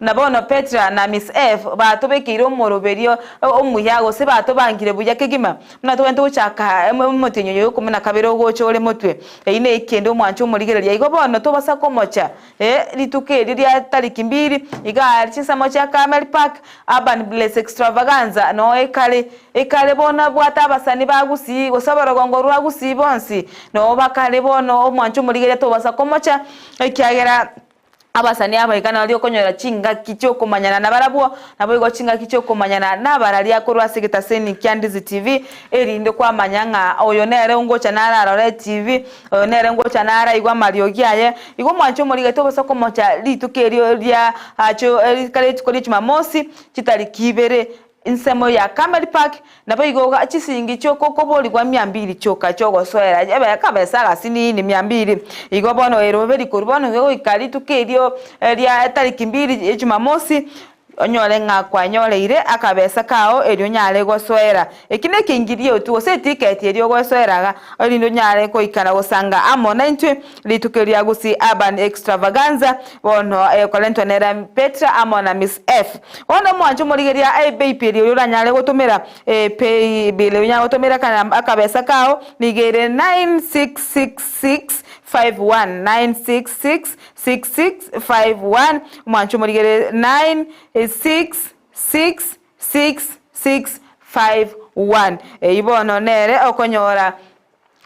nabono Petra na Miss F batobekire omoroberio omuyago se batobangire buya kegima muna twente uchaka umuti nyoyo kumena kabero gocho ole mutwe ine ikende omwancho omurigereria igo bono tobasa komocha litukerio lya tariki 2 iga chisamo cha Camel Park Urban Bliss Extravaganza no ekale bona bwata abasani bagusi gosabara gongo rwa Gusii bonsi no bakale bono omwancho omurigereria tobasa komocha ekiagera abasani abaigana ali okonyora chinga kicho kumanyana na barabwo nabo igo chinga kicho kumanyana na barali akorwa sigita seni kya Ndizi TV erinde kwa manyanga oyo nere ngocha narara TV oyo nere ngocha nara igwa Mario giaye igo mwancho muri gato basa komocha litukerio lya acho kale tukori Jumamosi kitari kibere insemo ya Camel Park nabo igo chisingi choko koboli kwa 200 choka chogo soera ebe yakabesa gasini ni 200 igo bono eroberi kurbono igo ikali tukerio lya tariki 2 Jumamosi onyole ngakwa nyoleire akabesa kao elyo nyale gosoera ekine kingirio tu ose ticket elyo gosoeraga olindo nyale ko ikana gosanga amona intwe litukeria Gusii Urban Extravaganza bono kolento nera Petra amona Miss F ono mwanjo murigeria baby elyo nyale gotumira pay bill nyale gotumira kana akabesa kao nigere 966651 mwancho murigere 966651 ibono nere okonyora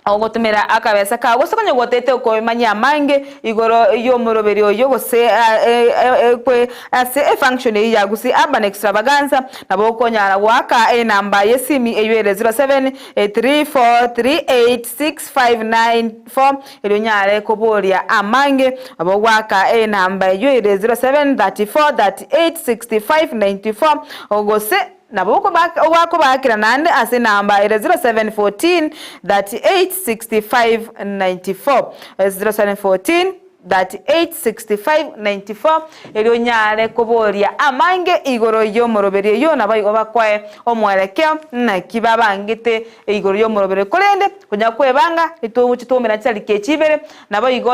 ogotumira akabesa ka gosokonye gotete ukomanya mange igoro yo moroberio yo gose kwe ase function ya Gusii Urban Extravaganza nabo konyara waka number yesimi eyere 0734386594 elo nyare koboria amange abo waka number eyere 0734386594 ogose naboko wako bakira nande ase namba 0714 386594 0714 86594 elyo nyale koboria amange igoro yo moroberio yo nabayigo bakwae omwerekeo na kibabangite igoro yo moroberio kolende kunya kwebanga itubuchitumira cyalike kibere nabayigo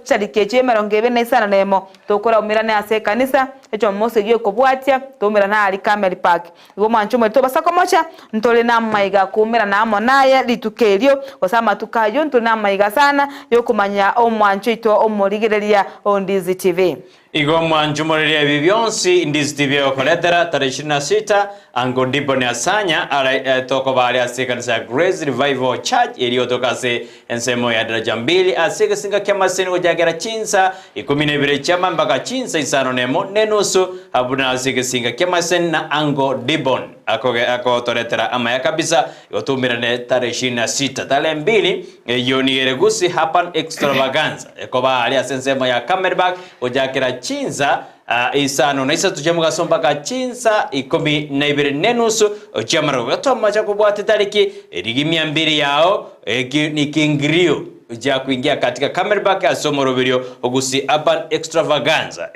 cyalike kyemerongebe nesana nemo tokora umirane ase kanisa echo mose giye kobwatia tumira na ali Camel Park igo mancho mwe tobasa komocha ntole na maiga kumira na amonaya litukerio osama tukayo ntole na maiga sana yo kumanya omwancho ito omorigereria Ndizi TV igo mwancho morigereria bibyonsi Ndizi TV okoletera 26 ango ndipo ne asanya ala toko bali asikanisa Grace Revival Church iliyo tokase ensemo ya daraja 2 asika singa kema seni ojagera chinsa 12 chama mpaka chinsa isano nemo nenusu habuna asika singa kema seni na ango dibon ako toretera ama ya kabisa yotumira ne 26 tale 2 yoni ere Gusii Urban Extravaganza ekoba ali asensemo ya Camel Park ojagera chinsa isano na isa tujamuga sompaka chinsa 12 nenusu ochamaro gatoma cha kubwate tariki rigimia 2 yao ni kingrio ja kuingia katika Camel Park asomoroberio Gusii Urban Extravaganza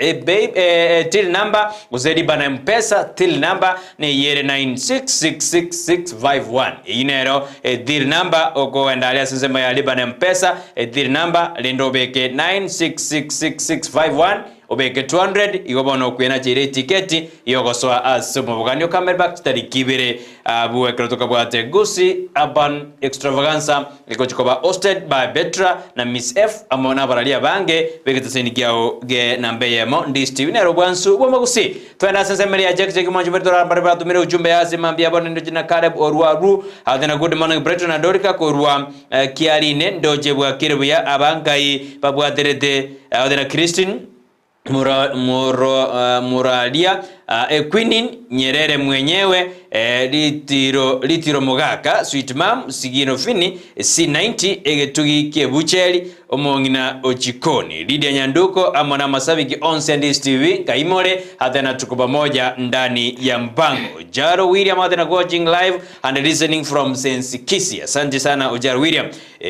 till number uzedi bana mpesa till number ni yere 966651 inero till number okoendalia sema ya libana mpesa till number lindobeke 966651 obeke 200 igobono kwena chire tiketi yogosoa asumo buganyo Camel Park tarikibere buwe krotoka bwate Gusii Urban Extravaganza ikochikoba hosted by Petra na Miss F amona baralia bange begetaseni gyao ge nambe yemo Ndizi TV na robwansu bwa Gusii twenda sensemeli ya Jack mwanjo betora barabara tumire ujumbe azima mbia bwana ndo jina Caleb orwaru hadena good morning Brighton na Dorcas korwa kiarine ndoje bwa kirebuya abangai babwaterete hadena Christine Muralia Queen Nyerere mwenyewe, litiro Mogaka, Sweet Mom, Sigino Fini, C90, Egetugi Kebucheli, Omongina Ochikoni, Lydia Nyanduko, Amona Masabiki Onse Ndizi TV, Kaimore, hatena tuko pamoja ndani ya mpango. Jaro William hatena watching live and listening from Sensi Kisii. Asante sana Ojaro William.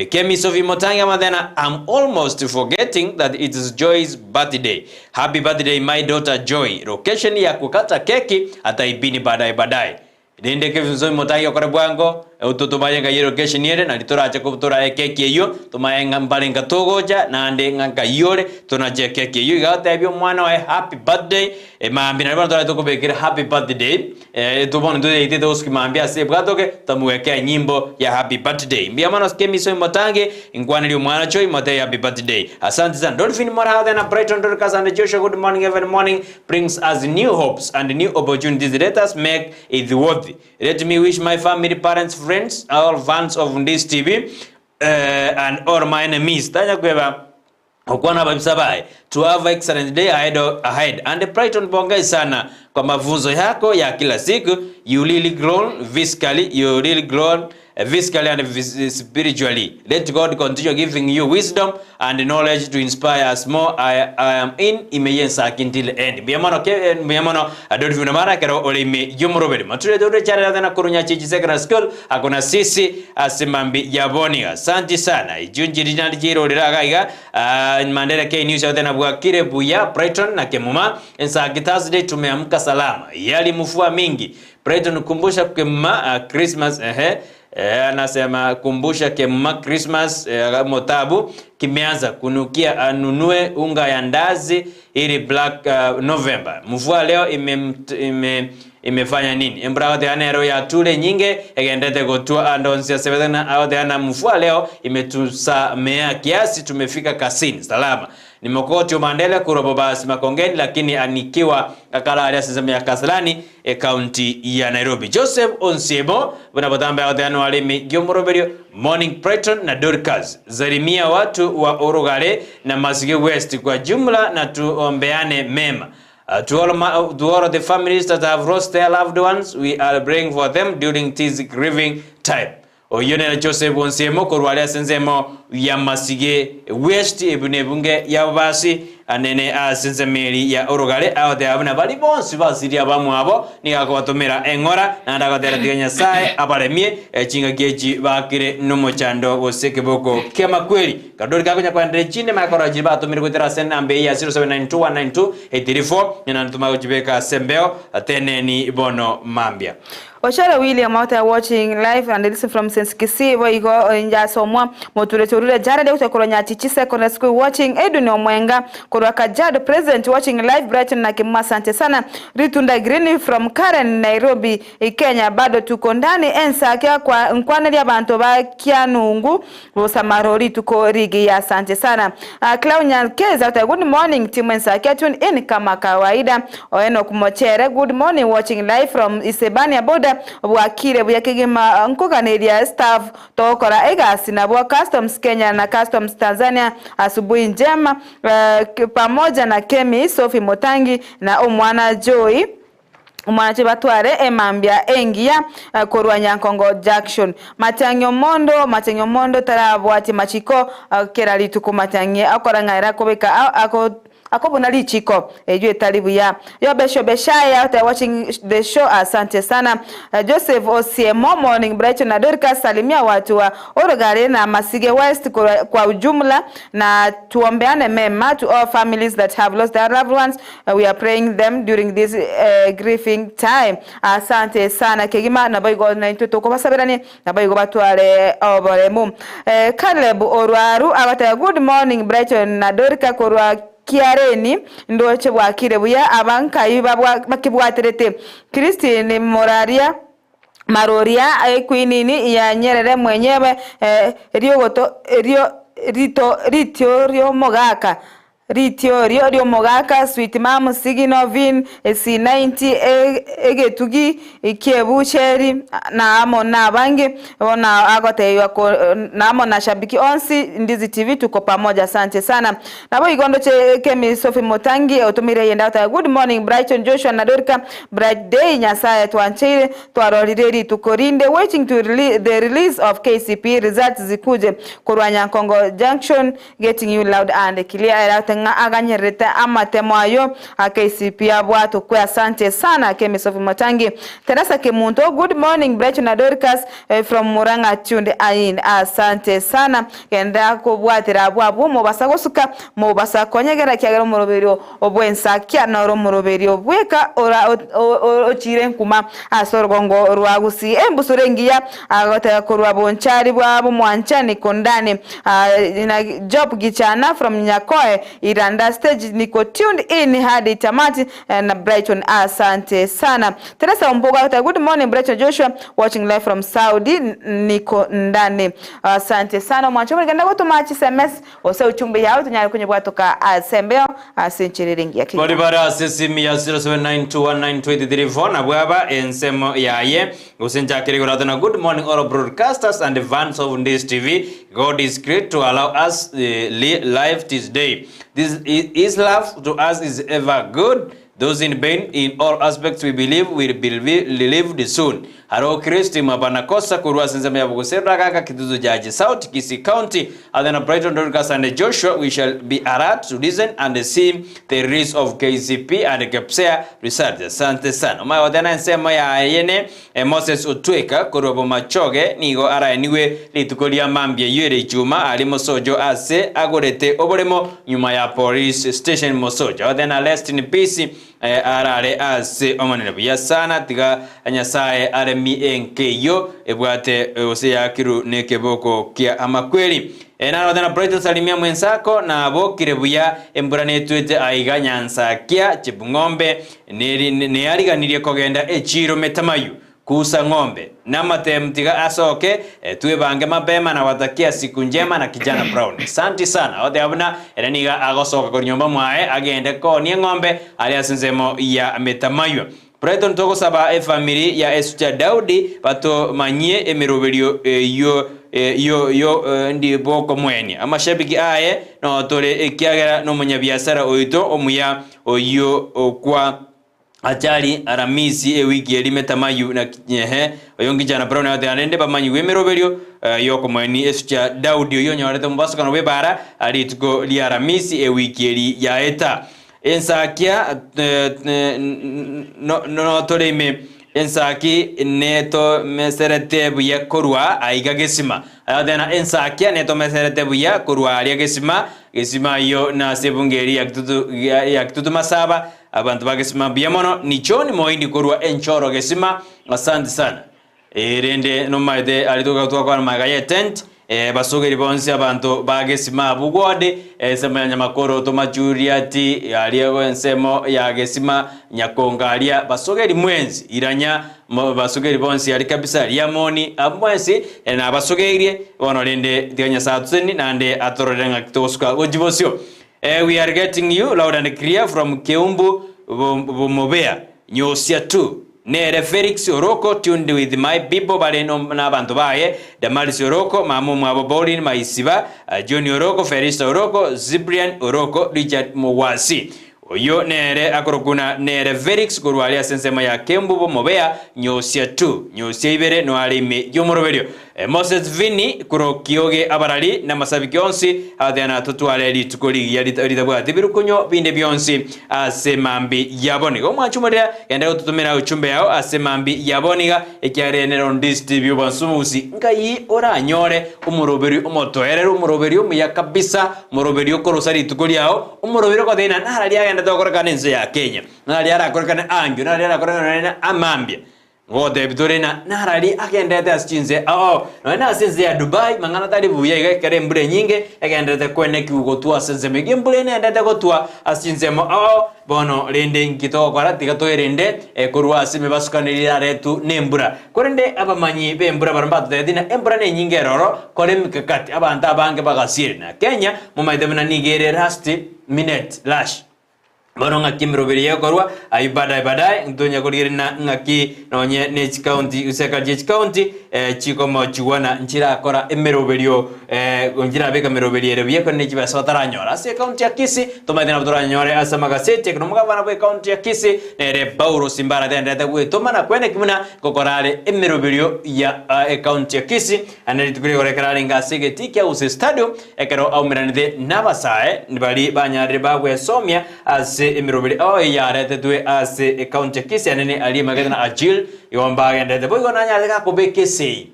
Kemi Sophie Motanga hatena, I'm almost forgetting that it is Joy's birthday. Happy birthday my daughter Joy. Location ya kukata keki ataibini baadaye. Ninde Kevin Motanga kwa bwango ututumaye ngayero location yere na litoracha kubutora keki iyo tumayenga mbalenga togoja na ande nganga yore tunaje keki iyo igata ebyo mwana wa happy birthday maambi na bana tukubekira happy birthday tubone ndo ite doski maambi ase bwatoke tamuwekea nyimbo ya happy birthday mbia mwana Kemi so Motange ingwana lyo mwana choi mote happy birthday. Asante sana Dolphin Morale na Brighton Dorcas and Joshua. Good morning. Every morning brings us new hopes and new opportunities. Let us make it worthy. Let me wish my family, parents, friends, all fans of Ndizi TV and all my enemies tanya kweba okwana babisabai to have excellent day ahead and Brighton bongei sana kwa mafunzo yako ya kila siku. You really grown physically, you really grown physically and spiritually. Let God continue giving you wisdom and knowledge to inspire us more. I am in Ensakia until end. Biamono adolfi na mara kero olime yumrobere mature dore chara na kurunya chichi secondary school akona sisi asimambi yaboni. Asante sana ijunji rinali jiro liragaiga Mandela K News yote na bwakire buya Brighton na Kemuma. Ensakia Thursday tumeamka salama yali mvua mingi. Brighton kumbusha Kemuma Christmas anasema kumbusha Kemuma Christmas motabu kimeanza kunukia anunue unga ya ndazi ili Black November. Mvua leo imefanya nini? Embrawa de anero ya tule nyinge egendete gotua andonsia sebedana au de ana mvua leo imetusamea kiasi tumefika kasini salama. Ni Mokoti Mandela kurobo basi Makongeni lakini anikiwa akala alia sisemi ya Kaslani county ya Nairobi. Joseph Onsiemo wanapotamba ya anu walimi Gyomoroberio Morning Brighton na Dorcas zalimia watu wa Orogale na Masige West kwa jumla na tuombeane mema. To all the families that have lost their loved ones, we are praying for them during this grieving time. Oyone na Joseph Onsiemo korwalia senzemo ya Masige West ebunebunge ya basi anene senzemeli ya Orogale aote abuna bali bonsi basiri abamu abo nikakobatumira engora na ndagotera tiganya sae abaremie chinga geji bakire nomochando boseke boko kema kweli kadori kakonya kwa ndrechine makora jiba atumira kutera sen ambe ya 0792192834 nina ntuma kujibeka sembeo atene ni bono mambia. Oshara William out there watching live and listen from Sensi Kisii where you go inja somwa moture jara de utakoronya chichi secondary school watching Edwin Omwenga korwa Kajiado present watching live Brighton na Kemuma. Asante sana Ritunda Green from Karen Nairobi Kenya bado tuko ndani Ensakia kwa nkwaneli abantu ba Kianungu Rosamarori tuko rigi ya asante sana. Claudia Keza out good morning team Ensakia tune in kama kawaida Oeno Kumochere good morning watching live from Isebania boda wakire buyakigema nkokaneria staff tokora egasi na bwa customs Kenya na customs Tanzania asubuhi njema pamoja na Kemi Sophie Motangi na omwana Joy umwana batware emambia engia korwa Nyankongo Junction Matangyo Mondo tarabwati machiko kerali tukumatanye akora ngaira kobeka akobona lichiko ejo etalibu ya yo besho beshaya out watching the show. Asante sana Joseph Onsiemo Morning Brighton na Dorcas salimia watu wa Orogale na Masige West kwa ujumla na tuombeane mema to all families that have lost their loved ones. We are praying them during this grieving time. Asante sana Kegima na boygo na intotoko basaberani na boygo batwale oboremu Caleb Orwaru abata good morning Brighton na Dorcas korwa Kiareni ndoche bwakire buya abankayi bakibwaterete Christine Maroria Queenini ya Nyerere mwenyewe Rio Mogaka ritio rio mogaka sweet mam siginovin C90 egetugi ikiebucheri na amo na bange ona agote yako na amo na shabiki onsi Ndizi TV tuko pamoja, asante sana. Na bo igondo che Kemi Sophie Motangi otumire yenda ta good morning Brighton Joshua na Dorcas bright day nyasaye twanchire twarorire tukorinde waiting to the release of KCP results zikuje kurwanya Kongo Junction getting you loud and clear atenga aganyerete amatemayo KCP abwatu kwa asante sana Kemi Sophie Motangi. Teresa Kemunto good morning Brighton na Dorcas from Muranga tunde ain asante sana kenda kubwatira abwabu mubasa gosuka mubasa konyegera kyagera muroberio obwensakia na romuroberio bweka ora ochire nkuma asorgongo rwa Gusii embusurengia agota kurwa bonchari bwabo mwanchani kondani ina job gichana from Nyakoe Iranda stage niko tuned in hadi tamati na Brighton asante sana. Teresa Mboga good morning Brighton Joshua watching live from Saudi niko ndani asante sana mwancho ngenda gotumachi SMS ose uchumbe yao tunyari kwenye bwatoka asembeo asenchiriringia kiko baribara sesimi ya 0792192334 na bwaba ensemo yaye usenjakiri goratana good morning all broadcasters and the fans of Ndizi TV. God is great to allow us live this day. His love to us is ever good. Those in pain in all aspects we believe will be relieved soon. Haro Kristi mabanakosa kurwa senzema ya bugusera kaka kituzo jaji South Kisii County adena Brighton Dorcas and Joshua we shall be alert to listen and see the release of KCP and Kepsea research. Asante sana. Oma wadena nsema ya yene Moses Otweka kurwa machoge nigo ara niwe litukolia mambye yure juma ali mosojo ase agorete oboremo nyuma ya police station mosojo. Wadena rest in peace arare ase omanene buya sana tiga anyasaye aremi enkeyo ebwate ose yakiru nekeboko kia amakweli na wadana Brighton salimia mwensako na abokire buya emburane twete aiga Ensakia chibungombe ne ariganirie kogenda echiro metamayu kusa ngombe na matemtiga asoke tuwe bange mapema na watakia siku njema na kijana Brown. Asante sana. Ote abuna ereniga agosoka kwa nyumba mwae agende ko ni ngombe alias nzemo ya metamayo. Brighton toko saba family ya Esucha Daudi bato manye emeroberio ndi boko mweni amashabiki aye no tole ekiagera no munyabiasara oito omuya oyo kwa Achali Alhamisi wiki elimetamayu na kinyehe oyongi jana Brown ate anende bamanyi wemeroberio yoko mweni Esucha Daudi yo nyorete mbaso kana webara alituko li Alhamisi wiki eli ya eta Ensakia no toleme Ensaki neto meserete buya korwa aiga gesima adena Ensakia neto meserete buya korwa alia gesima yo na sebungeri yaktutu masaba abantu bagesima biamono nichoni moindi korwa enchoro gesima. Asante sana rende no maide alitoka kwa magaye tent basogeri bonse abantu bagesima bugode sema nyamakoro to majuriati aliego ensemo ya gesima nyakonga alia basogeri mwenzi iranya basogeri bonse ali kabisa liamoni abwensi na basogerie wono rende tiganya satseni nande atororenga kitoska ojibosio. We are getting you loud and clear from Keumbu Mobea Nyosia 2 Nere Felix Oroko tuned with my people baleno na bantu bae Damaris Oroko mamu mwabobolin maisiba Johnny Oroko Felix Oroko Zibrian Oroko Richard Mwasi oyo nere akorokuna nere Felix kurwalia sensema ya Kembu Mobea Nyosia 2 Nyosia ibere no alime yomoroberio Moses Vini kuro kioge abarali na masabiki onsi adana tutwale litukoli yalitabwa tibirukunyo binde byonsi asemambi yaboni go mwachumurira yenda tutumira uchumbe yao asemambi yaboniga ekyarenero Ndizi TV bansumusi ngai oranyore umuroberi umotoerero umuroberi umuya kabisa umuroberi okorosari tukoli yao umuroberi ko dena naralia yenda tokorokana nze ya Kenya naralia akorokana anjo naralia akorokana amambia ngode bitore na narari agendete asinze na asinze ya Dubai mangana tari buya igakere mbure nyinge agendete kwene kiugo twa senze megembure ne ndete gotwa asinze mo bono rende ngito kwara tigato rende kurwa sime basukanirira retu nembura korende abamanyi bembura baramba tudedina embura ne nyinge roro kore mikakati abanta abange bagasire na Kenya mu maidebna nigere rasti minute lash bono ngaki mirobiri yakorwa ayibadai ntonya kolirina ngaki nonye Nech County useka Nech County chiko mochuana nchira akora emeroberio nchira beka meroberio bieko ne chiba sotaranyora ase county ya Kisii tomadina butoranyore asa magasete kunomuga bana bwe county ya Kisii nere Paulo Simbara dende bwe tomana kwene kimuna kokorale emeroberio ya county ya Kisii anali tukuri korekarale ngasige tikia use stadium ekero aumiranide nabasae nibali banyare babwe somia ase emirobiri yarete twe ase county ya Kisii anene ali magana ajil yomba gendete boy gonanya ka kobekese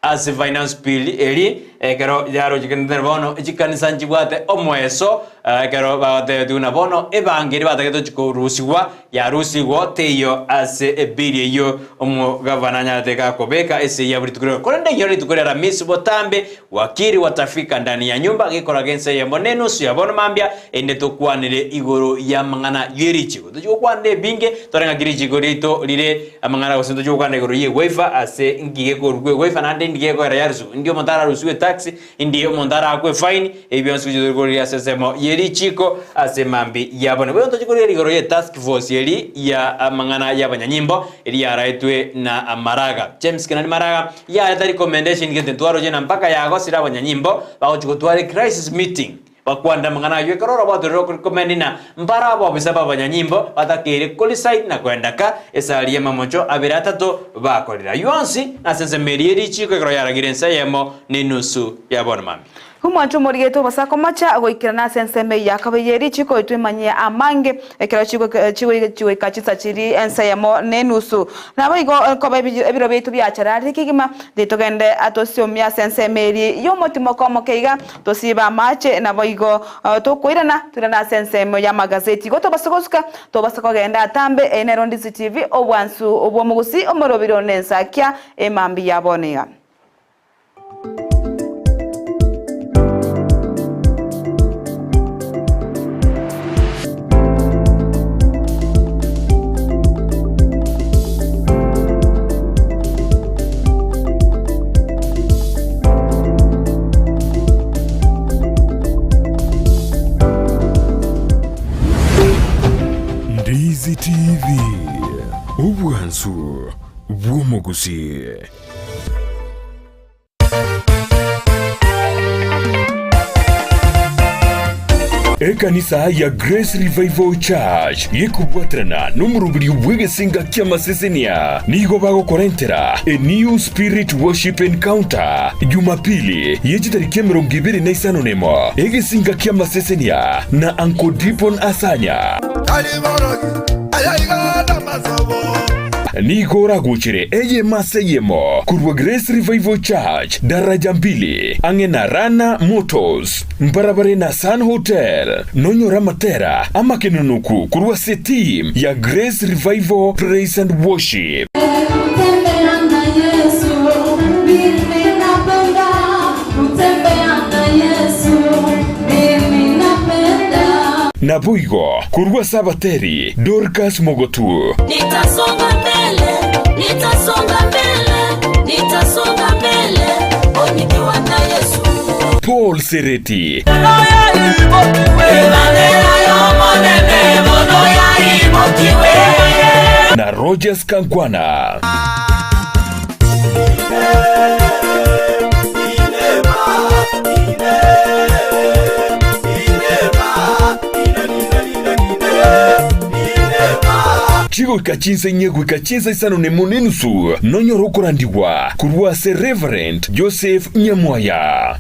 as finance bill eri kero yaro jikende bono jikanisa njibwate omweso kero bate tuna bono ebangiri bate to chikorusiwa yarusiwa teyo as bill yo omo gavananya te ka kobeka ese ya britukuro korende yori tukore Alhamisi botambe wakiri watafika ndani ya nyumba gikora gense ya moneno su ya bono mambia ende to kwanire igoro ya mangana yerichiko to kwande binge torenga girichiko rito lire amangana gosento jo kwande igoro ye wifa ase ngige korwe wifa nande ndige ko yarzu ndio montara rusiwe taxi ndio montara akwe fine ebionsu jo ya sesemo yerichiko ase mambi ya bono bono to chiko igoro ye task force yeri ya amangana ya banyanyimbo eri ya raitwe na amaraga James Kenani Maraga ya ta recommendation ngete twaro je na mpaka ya gosira banyanyimbo bawo chiko tware crisis meeting bakwanda mangana ywe karoro bado recommend na mbara abo bisaba banyanyimbo batakire koli site na kwenda ka esali ya mamocho abirata to bakorira yonsi na sense merieri chiko kero yaragirensa yemo nenusu ya bonmami Humancho morigeto basako macha agoikirana senseme yakabeyeri chiko itwimanye amange ekero chiko kachisa chiri ensayamo nenusu nabo igo koba ebiro bitu byacharari kigima ditogende atosiomya sensemeri yomotimo komo keiga tosiba mache nabo igo tokoirana turana sensemo ya magazeti goto basokosuka to basako genda atambe enero Ndizi TV obwansu obwomugusi omorobiro nensakia emambi yabonega Ndizi TV ubwansu bw'omugusi. Ekanisa ya Grace Revival Church yekubwatrana n'umurubiri w'egesinga ky'amasesenia nigo bago korentera a new spirit worship encounter Jumapili yechitariki 25 nemo egesinga ky'amasesenia na Uncle Dipon Asanya Nigora guchire eye maseyemo kurwa Grace Revival Church daraja mbili angena Rana Motors mbarabare na Sun Hotel nonyora matera ama kinunuku kurwa team ya Grace Revival Praise and Worship na buigo kurwa Sabateri Dorcas Mogotu nitasonga mbele nikiwa na Yesu Paul Sereti na Rogers Kankwana Chigo ikachinsa nyegu ikachinsa isano ne monenusu nonyoro kurandiwa kurwa se Reverend Joseph Nyamwaya.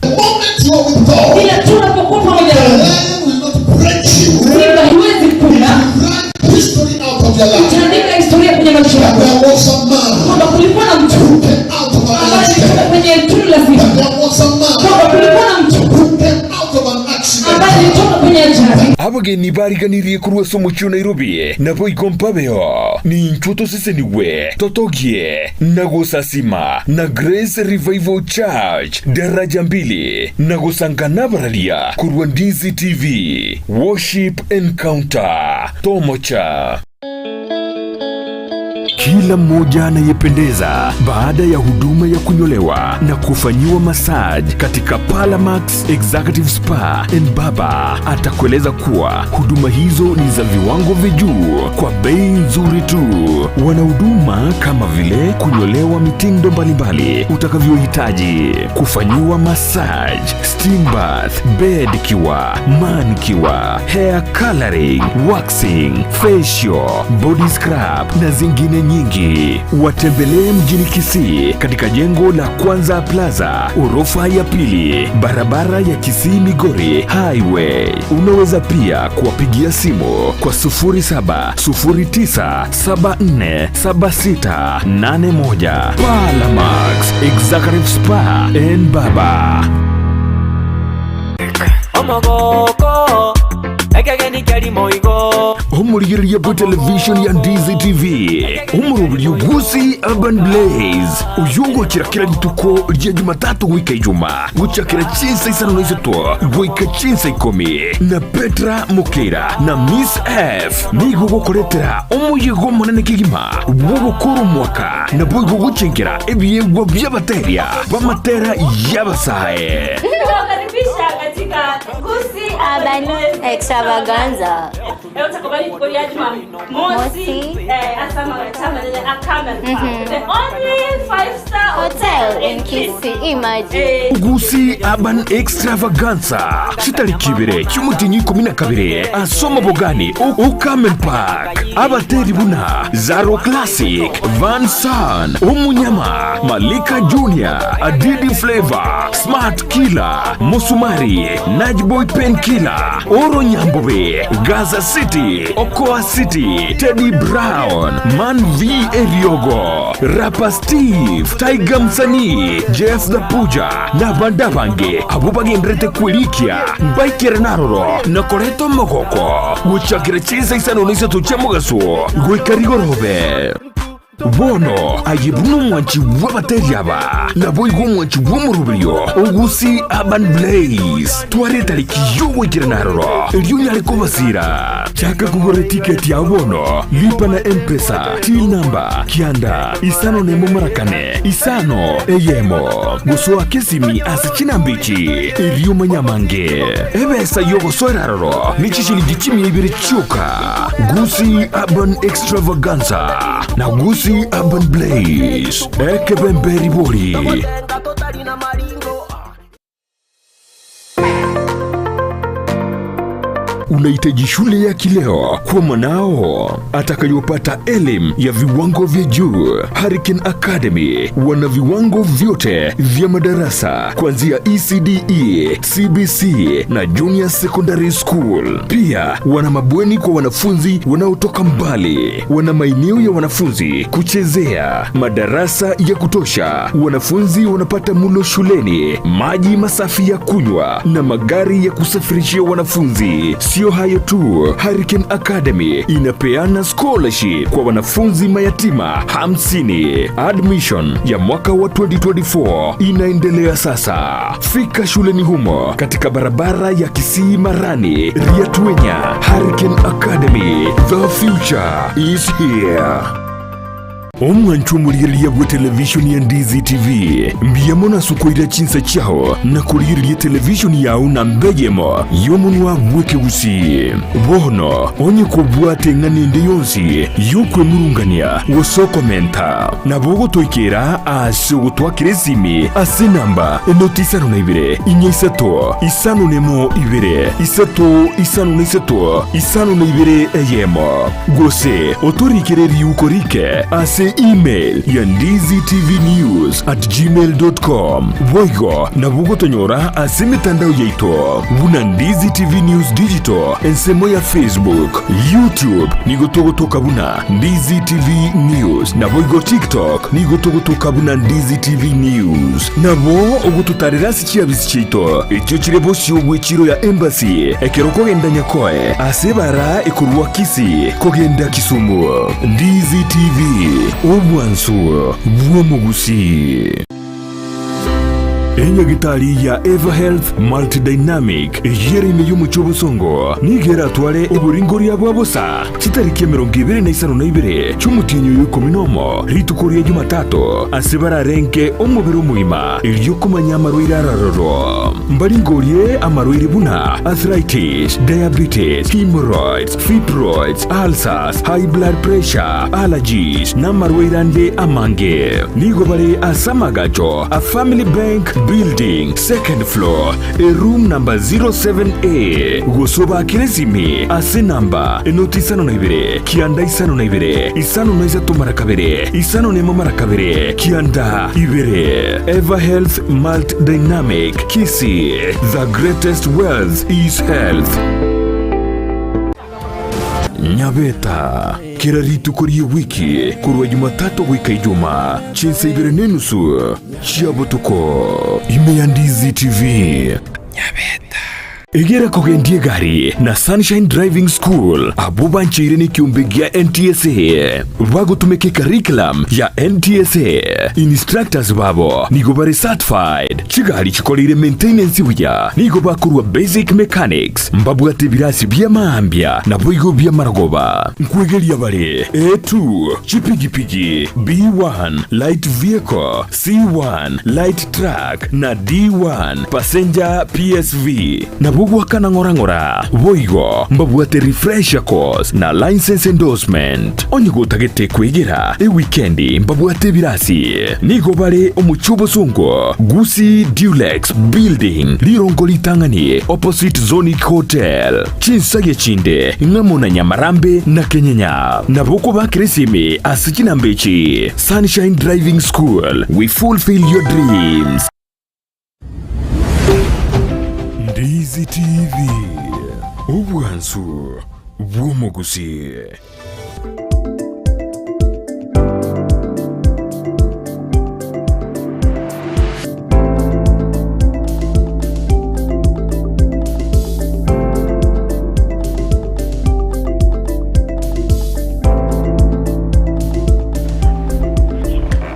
Abo abageni bariganiriye kuri weso mucyo Nairobi nabo ikompabeo ni nchuto sese niwe totogie na gusasima na Grace Revival Church daraja mbili na gusangana baralia kurwa Ndizi TV Worship Encounter Tomocha. Kila mmoja anayependeza baada ya huduma ya kunyolewa na kufanyiwa massage katika Palamax Executive Spa and Baba atakueleza kuwa huduma hizo ni za viwango vya juu kwa bei nzuri tu. Wana huduma kama vile kunyolewa mitindo mbalimbali utakavyohitaji, kufanyiwa massage, steam bath, pedicure, manicure, hair coloring, waxing, facial, body scrub na zingine nyingi. Watembelee mjini Kisii katika jengo la Kwanza Plaza, orofa ya pili, barabara ya Kisii Migori Highway. Unaweza pia kuwapigia simu kwa 0709747681. Palamax Executive Spa and Baba. Omurigiria bu television ya Ndizi TV umurubiri Gusii Urban Blaze uyungo kirakira gituko rya Jumatatu wika Ijuma gucakira chinsa isano n'iseto wika chinsa ikomi na Petra Mukera na Miss F nigo gukoretera umuyigo munene kigima w'ubukuru mwaka na bwo gucengera ebiyego by'abateria bamatera y'abasaye. Tunakaribisha katika Gusii Urban Extravaganza. The only 5-star Hotel in Kisii, imagine. Gusii Urban Extravaganza chitari kibere cy'umutinyi 12 asoma bogani Ukamen Park abateri buna Zaro Classic Van San Umunyama Malika Junior Adidi Flavor Smart Killer Musumari Najboy Pen Killer Oro Nyambobe Gaza City Okoa City Teddy Brown Man V Eriogo Rapper Steve Tiger Msanii Jeff the Puja na Bandabange Abubagendrete Kwilikia Mbikere Naroro na Koreto Mogoko Guchakira chiza isano nisa tuchemugaso Gwikarigobe Bono ayibunu mwanchi w'abateriaba nabo igwo mwanchi w'umurubiriyo Gusii Urban Blaze tware tariki y'uwikira naroro ryunyari kubasira chaka kugura ticket ya bono lipa na M-Pesa till number kianda isano nemo marakane isano eyemo gusoa kesimi asichina mbichi iryo manyamange ebesa yogo soeraroro nichishili chimi ibiri chuka Gusii Urban Extravaganza na Gusii Urban Blaze ekebemberi bori. Unahitaji shule ya kileo kwa mwanao atakayopata elimu ya viwango vya juu. Hurricane Academy wana viwango vyote vya madarasa kuanzia ECDE, CBC na Junior Secondary School. Pia wana mabweni kwa wanafunzi wanaotoka mbali. Wana maeneo ya wanafunzi kuchezea, madarasa ya kutosha. Wanafunzi wanapata mlo shuleni, maji masafi ya kunywa na magari ya kusafirishia wanafunzi. Sio hayo tu, Hurricane Academy inapeana scholarship kwa wanafunzi mayatima 50. Admission ya mwaka wa 2024 inaendelea sasa. Fika shuleni humo katika barabara ya Kisii Marani, Riatwenya. Hurricane Academy, the future is here. Omwanchu muriria bwa television ya Ndizi TV mbiyamona sukoira chinsa chao na kuriria television yao na mbeyemo yomunwa mweke Gusii bono onye kubwate nganende yonsi yukwe murungania wosokomenta na bogo toikera asugutwa kiresimi asinamba enotisano na ibire inyesato isano nemo ibire isato isano na isato isano na ibire eyemo gose otorikere yukorike ase kuri email ya ndizitv.news@gmail.com. Boigo na bugo tonyora ase mitandao yaito. Buna Ndizi TV News Digital ensemo ya Facebook, YouTube nigo togotoka buna Ndizi TV News. Na boigo TikTok nigo togotoka buna Ndizi TV News. Na bo ogututarira sikia bisichito. Echo chirebo shiogwe chiro ya embassy. Ekeroko genda nyakoe asebara ekurwa Kisii kogenda Kisumu. Ndizi TV obwansu bwomo Gusii. Enyagitari ya Eva Health Multidynamic yerime y'umuco songo nigera tware uburingori abwabosa kitariki 2022 cyumutinyo y'ukominomo ritukuriye Jumatatu asibara renke omubiro muhima iryo kumanyamaro irararoro mbaringoriye amaro iribuna arthritis, diabetes, hemorrhoids, fibroids, ulcers, high blood pressure, allergies namaro irande amange nigo bare asamagacho a family bank building, second floor, a room number 07A. Gosoba kiresimi, ase number, enotisano na ibere, kianda isano na ibere, isano na izato marakabere, isano nemo marakabere, kianda ibere. Eva Health Multidynamic, Kisii, the greatest wealth is health. Nyabeta kiraritu kuri wiki kurwa Jumatatu wika Ijumaa chinsa ibere nenusu chiabotuko ime ya Ndizi TV. Nyabeta egera kogendie gari na Sunshine Driving School abuba nchireni kiumbegia NTSA wago tumeke curriculum ya NTSA instructors babo nigobare certified chigari chikolire maintenance wija nigoba kurwa basic mechanics mbabwate birasi bya maambia na boigo bya maragoba nkwegelia bare A2 chipigipigi B1 light vehicle C1 light truck na D1 passenger PSV na wakana ngora boigo mbabwate refresher course na license endorsement onyigo tagete kwegera weekendi mbabwate birasi nigo bare omuchubo sungo Gusii Dulux building lirongo litangani opposite Zonic Hotel chinsage chinde ngamona Nyamarambe na Kenyanya na boko bakresimi asikina mbechi Sunshine Driving School, we fulfill your dreams. Ndizi TV obwansu bwomo Gusii.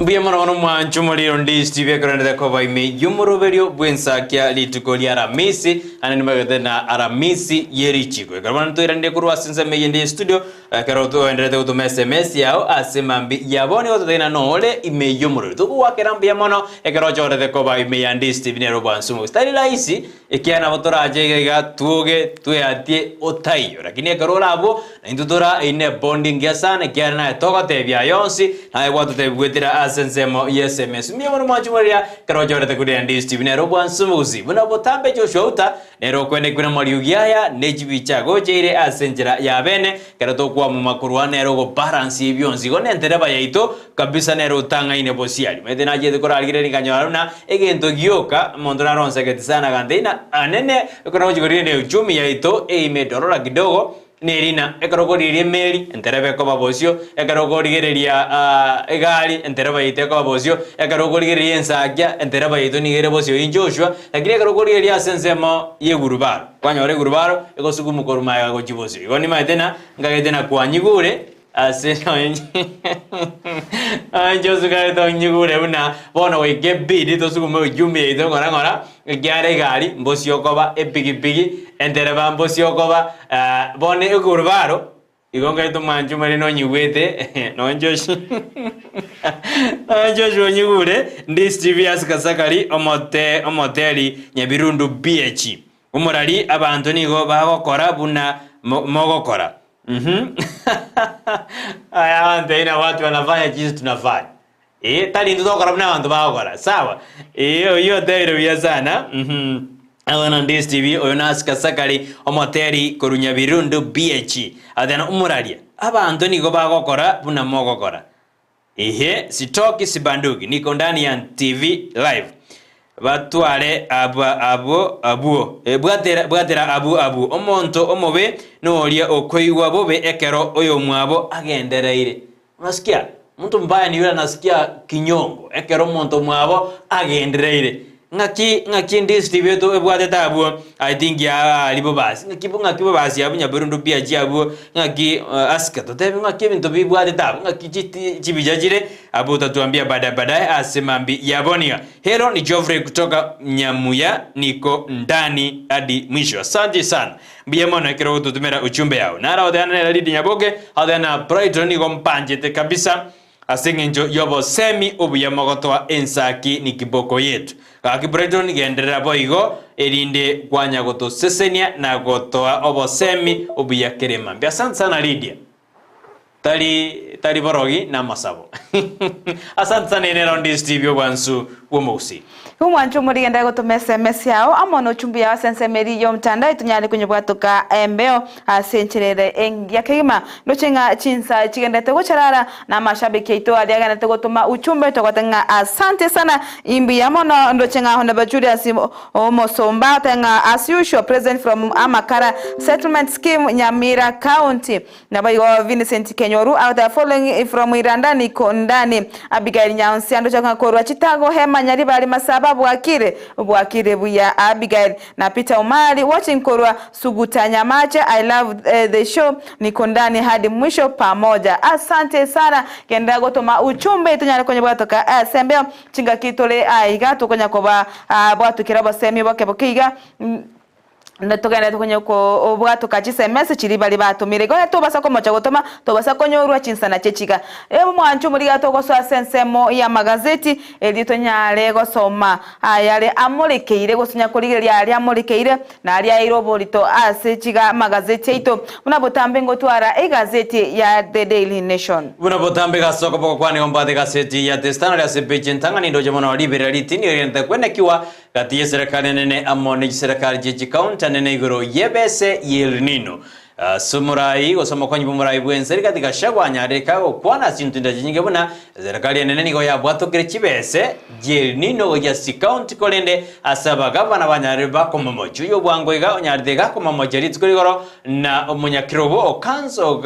Biyamano mwanchu muliro Ndizi TV kurende ko baime yumuroberio bwensakia litukolia Alhamisi anani magade na Alhamisi yerichiko karwana to irande kurwa sinza meyende studio karoto endete uto SMS yao asemambi yaboni oto tena nole ime yumuro to wakera biyamanoekarojo orede ko baime ya Ndizi TV ne robwansumo stari laisi ekiana botora ajega tuoge tuyatie otayo lakini ekarola abo indutora ine bonding ya sana kiana toka tebya yonsi na watu tebwetira asensemo SMS miyamano mwachumaria karojo te kudia Ndizi TV ne robwansumo uzi buna botambe joshouta nero kwene kuna mariugiaya nejibicha gojeire asenjera ya bene karato kwa mumakuru nero go balance ibyonzi go nentereba yaito kabisa nero tanga ine bosiali medena je dekora algire nganyaruna egento gyoka mondora ronse ketisana gandina anene kuna ujigori ne uchumi yaito imedorora kidogo nerina ekarogori meri enterebe ko babosio ekarogori gereria egali entereba yite ko babosio ekarogori gereria Ensakia entereba yito ni gere bosio injoshua lakini ekarogori gereria sensemo ye gurubaro kwanyore gurubaro egosuku mukoruma ya gojibosio igoni maitena ngagedena kwanyigure aseno anjosu gaito nyigure una bona we gebidi to suku mo jumi yito ngora gyare gali mbosio koba epigipigi entereba mbosio koba bone egurubaro igonga ito manju mari no nyiwete no njoshi anjoshi nyigure Ndizi TV asikasakari omoteli Nyabirundu BH umurari abantu nigo bagokora buna mogokora aya ndeina watu wanafanya jinsi tunafanya tali ndo tokora buna abantu bagokora sawa iyo ndeiro bya sana Abana Ndizi TV oyonasika sakari omoteri koru Nyabirundu BH adana umuraria abantu nigo bagokora buna mogokora Ihe sitoki sibanduki, niko ndani ya TV live. Batware abuo bwatera abu omonto omobe noria okoiwa bobe ekero oyo mwabo agendereire. Unasikia mtu mbaya ni yule anasikia kinyongo ekero monto mwabo agendereire. Ngaki Ndizi TV yetu ebwateta abu I think ya libo basi ngaki basi abunya berundu bia jiabu ngaki aska to tebe ngaki bintu bibwateta abu ngaki chibijajire abu tatuambia baadaye asemambi yabonia. Hello ni Geoffrey kutoka Nyamuya, niko ndani hadi mwisho. Asante sana mbiyemona kero tutumera uchumbe yao nara odana na lidi nyaboge odana Brighton niko mpanjete kabisa. Asingenjo yobo semi obuya magotwa Ensakia ni kiboko yetu. Kaki Brighton gendera boigo erinde kwanya goto sesenia na gotoa obo semi obuya kerema. Asante sana Lydia. Tali borogi na masabo. Asante sana enero Ndizi TV wansu womosi. Umwanchu murigenda gutuma SMS yao amono chumbi ya sensemeri yo mtandao itunyali kunyubwatuka embeo asencherere engia kegima ndochenga chinsa chigendete gucharara na mashabiki ito aliaganete gutuma uchumbe tokwatenga. Asante sana imbi yamono ndochenga honda bajuri asimo omosomba tenga as usual present from Amakara settlement scheme Nyamira County na bayo Vincent Kenyoru out following from Iranda niko ndani Abigail Nyansi ndochenga korwa chitago hema nyari bali masaba bwakire buya Abigail na Peter Umari watching korwa Suguta Nyamacha. I love the show, niko ndani hadi mwisho pamoja. Asante sana kenda gotoma uchumbe tunyale kwenye bwatoka sembeo chinga kitole aiga tukonya koba bwatu kirabo semi boke bokiga natogana tukonye ko obwato kachise message chiri bali batumire gone to basa ko mocha gotoma to basa ko nyorwa chinsana chechiga mwanchu muri gato go so sensemo ya magazeti elito nyale go soma ayale amulekeire go sunya kurigeria ali amulekeire na ali airoborito asechiga magazeti ito unabotambe ngo twara gazeti ya The Daily Nation unabotambe gasoko poko kwani ombade gazeti ya The Standard ya sepeje ntangani ndoje mwana liberality ni oriente kwene kiwa kati ya serikali nene amoni serikali jeji county nene igoro yebese yelnino sumurai osoma kwanyi bumurai bwense katika shagwanya reka okwana sintunda jinge buna serikali nene nigo ya bwato kire chibese yelnino ya si county kolende asaba gavana banyare bakomomo chuyo bwangwega onyardega komomo jeritsko goro na omunyakirobo kanzo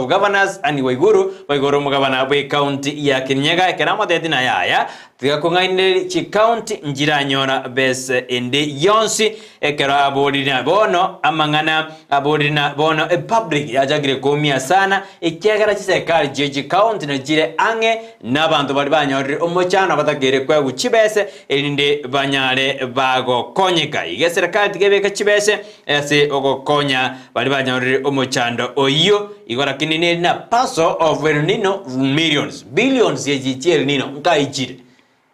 of governors ani waiguru mugabana bwe county ya Kirinyaga keramo dedina yaya tigakongaine chi county njira nyona bese ende yonsi ekera abodina bono amangana abodina bono public yajagire komia sana ekyagara chisekali jeji county na jire ange nabantu bali banyore omochana batagere kwa guchibese elinde banyare bago konyeka ige serikali tigebeka chibese ese ogokonya bali banyore omochando oyo igora kinini na paso of Nino billions yeji Nino nkaijire.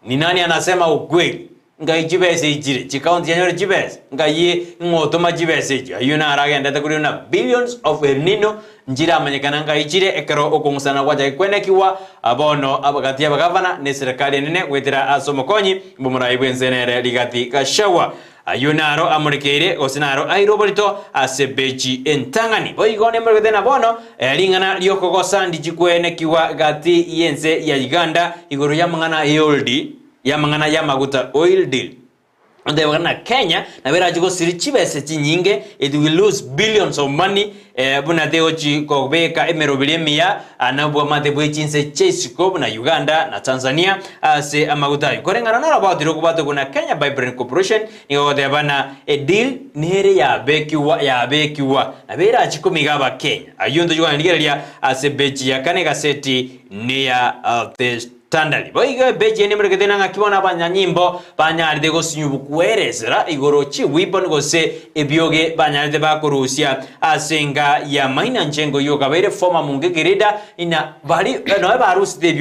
Ni nani anasema ukweli? Ngai jibese ijire. Chikaunti yanyo jibese. Ngai ngotoma jibese ijire. Ayuna aragenda takuri na billions of Nino njira amanyekana ngai ijire ekero okungusana kwaja kwene kiwa abono abagati abagavana ne serikali nene wetira asomokonyi bumurai bwenzenere ligati kashawa. Ayunaro amurikeire osinaro airoborito asebeji entangani boigone murgedena bono lingana lyokogosa ndijikwene kiwa gati yense ya Uganda igoro yamangana yoldi yamangana yamaguta oil deal ande wana Kenya na bera jigo siri chibese chinyinge it will lose billions of money buna deochi kobeka emerobilemia anabwa matebwe chinse chesiko na Uganda na Tanzania ase amagutai korengana na rabadiro kubato kuna Kenya Vibrant Corporation nigote bana a deal nihere ya bekiwa na bera chikomigaba Kenya ayundo jwa ndigeria ase beji ya kane gaseti near the Standard. Boiga beje ni mreketena ngakibona banyanyimbo banyaride go sinyubukuerezera igorochi wibon go se ebioge banyaride bakorusia asenga ya maina njengo yoga bere forma mungegereda ina bali no barusi de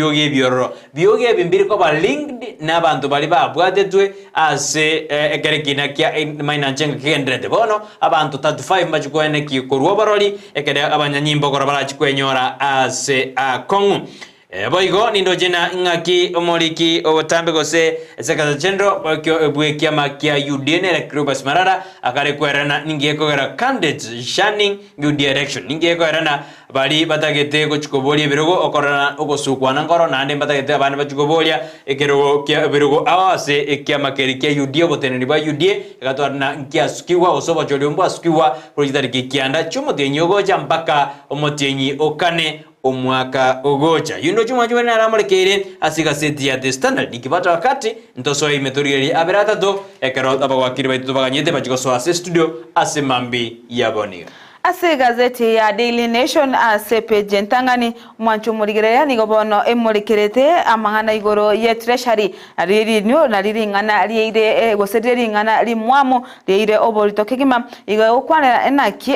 bioge bimbiri ko ba linked nabantu bali babwadetwe ase ekerekina kya maina njengo kendrede bono abantu 35 majukwene ki korwa baroli ekede abanyanyimbo korabara chikwenyora ase akongu boigo nindo jena ngaki omoliki otambe gose sekata general bakyo ebwekia makia UDN Recruiters Marara akare kwerana ningiye kogera candidate shining new direction ningiye kwerana bali batagete gochikobolia birogo okorana ogosukwana ngoro nande batagete abana bachikobolia ekerogo kya birogo awase ekya makeri kya UDN boteneri ba UDN gatwarana nkya skiwa osoba cholyombo skiwa project kikianda chumotenyogo mpaka omotenyi okane omwaka ogocha yundo chuma chuma na ramolekere asiga seti ya The Standard ikipata wakati ntoso imetorieri aberata do ekero abawakiri baitu baganyete bachikoso ase studio ase mambi yaboni ase gazeti ya Daily Nation ase page ntangani mwanchu murigereya nigobono emurikerete amangana igoro ye treasury riri nyo na riri ngana riire gosederi ngana rimwamo riire oborito kigima igo okwana enaki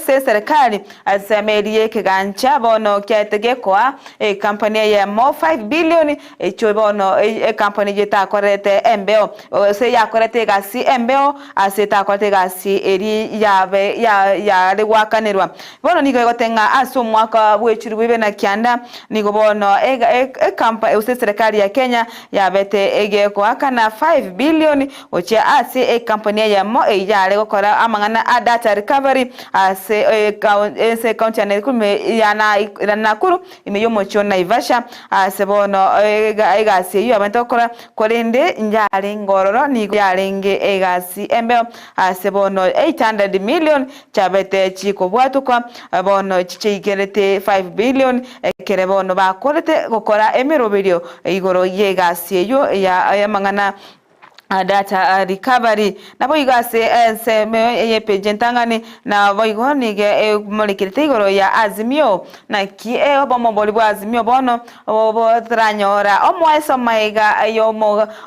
se serikali asemerie kigancha bono kyategekwa company ya mo 5 billion echobono company jeta korete embeo se yakorete gasi embeo ase ta korete gasi eri yabe ya legwakanirwa bono nigo gotenga aso mwaka bwechiru bibe na kianda nigo bono company serikali ya Kenya ya bete egeko akana 5 billion oche ase company ya mo yale gukora amangana data recovery ase county ya na Nakuru imeyomo chona Ivasha ase bono egasi yo abentokora korende njale ngororo nigo yalenge egasi embeo ase bono 800 million chabete chiko bwatu kwa bono chichigerete 5 billion kere bono bakorete gukora emirobirio igoro yegasi yo ya mangana data recovery na boigase seme ye page ntangani na boigo nige molikirite igoro ya Azimio na ki obomo bolibwa Azimio bono obo tranyora omweso maiga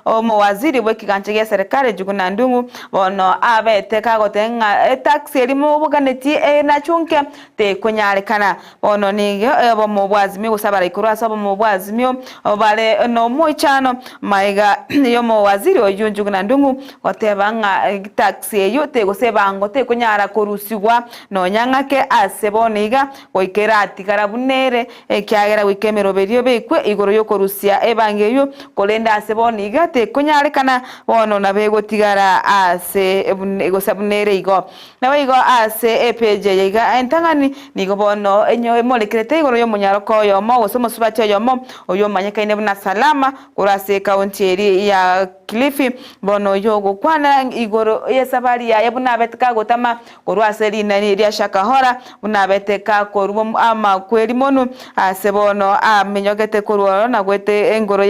omo waziri wekiganche ya serikali juguna ndungu bono abete kagotenga taxi elimu buganeti na chunke te kunyarekana bono nige obomo bwazimio gusabara ikurasa obomo bwazimio obale no muichano maiga yomo waziri oyu njuguna ndungu otebanga taxi yote gosebango te kunyara korusigwa no nyangake aseboniga goikera atikara bunere kyagera wikemero berio bekwe igoro yo korusia ebangeyo kolenda aseboniga te kunyarekana bono nabego tigara ase gosabunere igo nawe igo ase page yiga entangani nigo bono enyo emolekete igoro yo munyaroko yo mo gosomo subacho yo mo oyo manyeka ine buna salama kurase county eri ya Kilifi bono yogo kwana igoro yesabari ya buna beteka gotama korwaseri nani ria shakahora buna beteka korumo ama kweri monu asebono amenyogete korworo na gwete engoro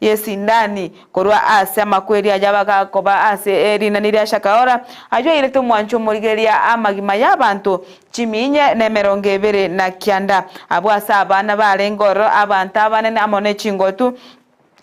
yesindani korwa ase amakweri ajabaga koba ase eri nani ria shakahora ajo ireto mwancho murigeria amagima yabantu chiminye nemeronge bere na kianda abwasa abana barengoro abanta banene amone chingotu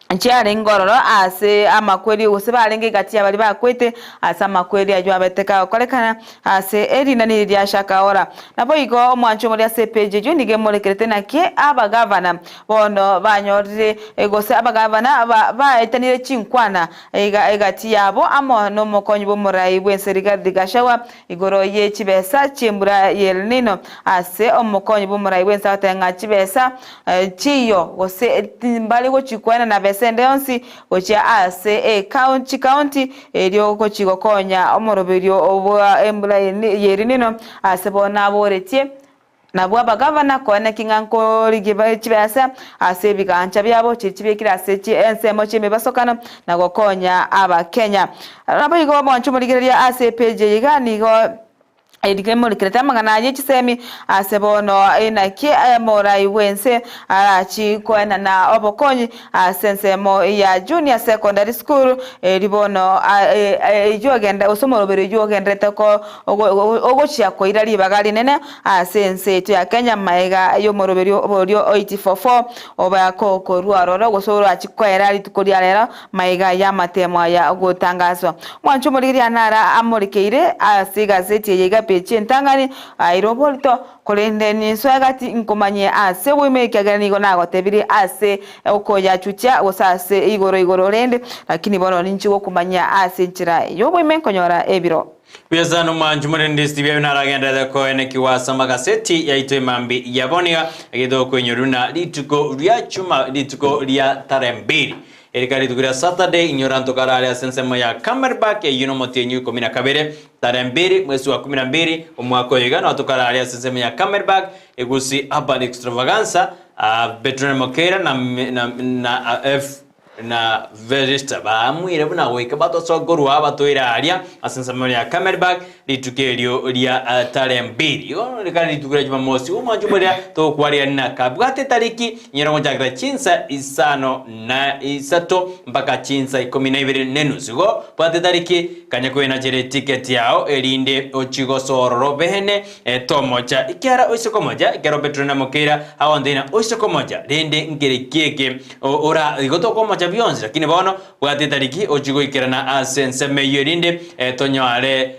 Nchiare ngororo ase amakweri usebalenge gati abali bakwete ase amakweri ajo abeteka kolekana ase eri nani ria shakahora nabo igo mwancho muri ase page jo nige molekerete nake abagavana bono banyorire egose abagavana ba etanire chinkwana egati yabo amo no mokonyi bo murai bwenserika digashawa igoro ye chibesa chimbura yelnino ase omokonyi bo murai bwensa tenga chibesa chiyo gose timbali go chikwana na sendeonsi ocha ase county elio kochigo konya omoroberio obwa embula yerinino ase bona boretie na bwa bagavana kone kinganko ligiba chibasa ase bigancha byabo chibekira ase ensemo chime basokana na gokonya aba Kenya nabo igo mwanchu muligeria ase page yiganigo edikemo likreta mangana yechisemi asebono enaki morai wense arachi koena na obokonyi sensemo ya junior secondary school libono jogenda osomorobere jogenda teko ogochia ko irali bagali nene sense to ya Kenya maiga yo morobere oborio 844 oba ko ruaro gosoro achikwera litukori alera maiga ya matemo ya gotangazwa mwancho muligiria nara amorikeire asigazeti yega peche ntangani airobolto kolendeni swagati nkomanye ase wimekagani nigo nagotebiri ase okoya chucha osase igoro rende lakini bono ninchi go kumanya ase nchira yo wimekonyora ebiro Piyasano manjumure Ndizi bya binaragenda da ko ene kiwasa magaseti ya ito mambi yabonia egido kwenyoruna lituko lya chuma lituko lya tarembiri erikari tugira Saturday inyoranto karale asensema ya Camberback ya yunomoti yenyu 12 tarembiri mwezi wa 12 umwaka wigana watukarale asensema ya Camberback egusi urban extravaganza Bertrand Mokera na F na verista bamwire buna weka batosogorwa abatoira alia asensema ya Camberback litukelio lya tarembiri yo likali litukira Jumamosi umwanjumoria to kwaria na kabwate tariki nyero jagra chinsa isano na isato mpaka chinsa 12 nenusigo pwate tariki kanyakwena jere ticket yao elinde ochigosororo behene tomoja ikiara osoko moja ikero Bertrand Mokera awandina osoko moja rende ngerikieke ora igotoko moja bionzi lakini bono pwate tariki ochigo ikirana asenseme yorinde tonyare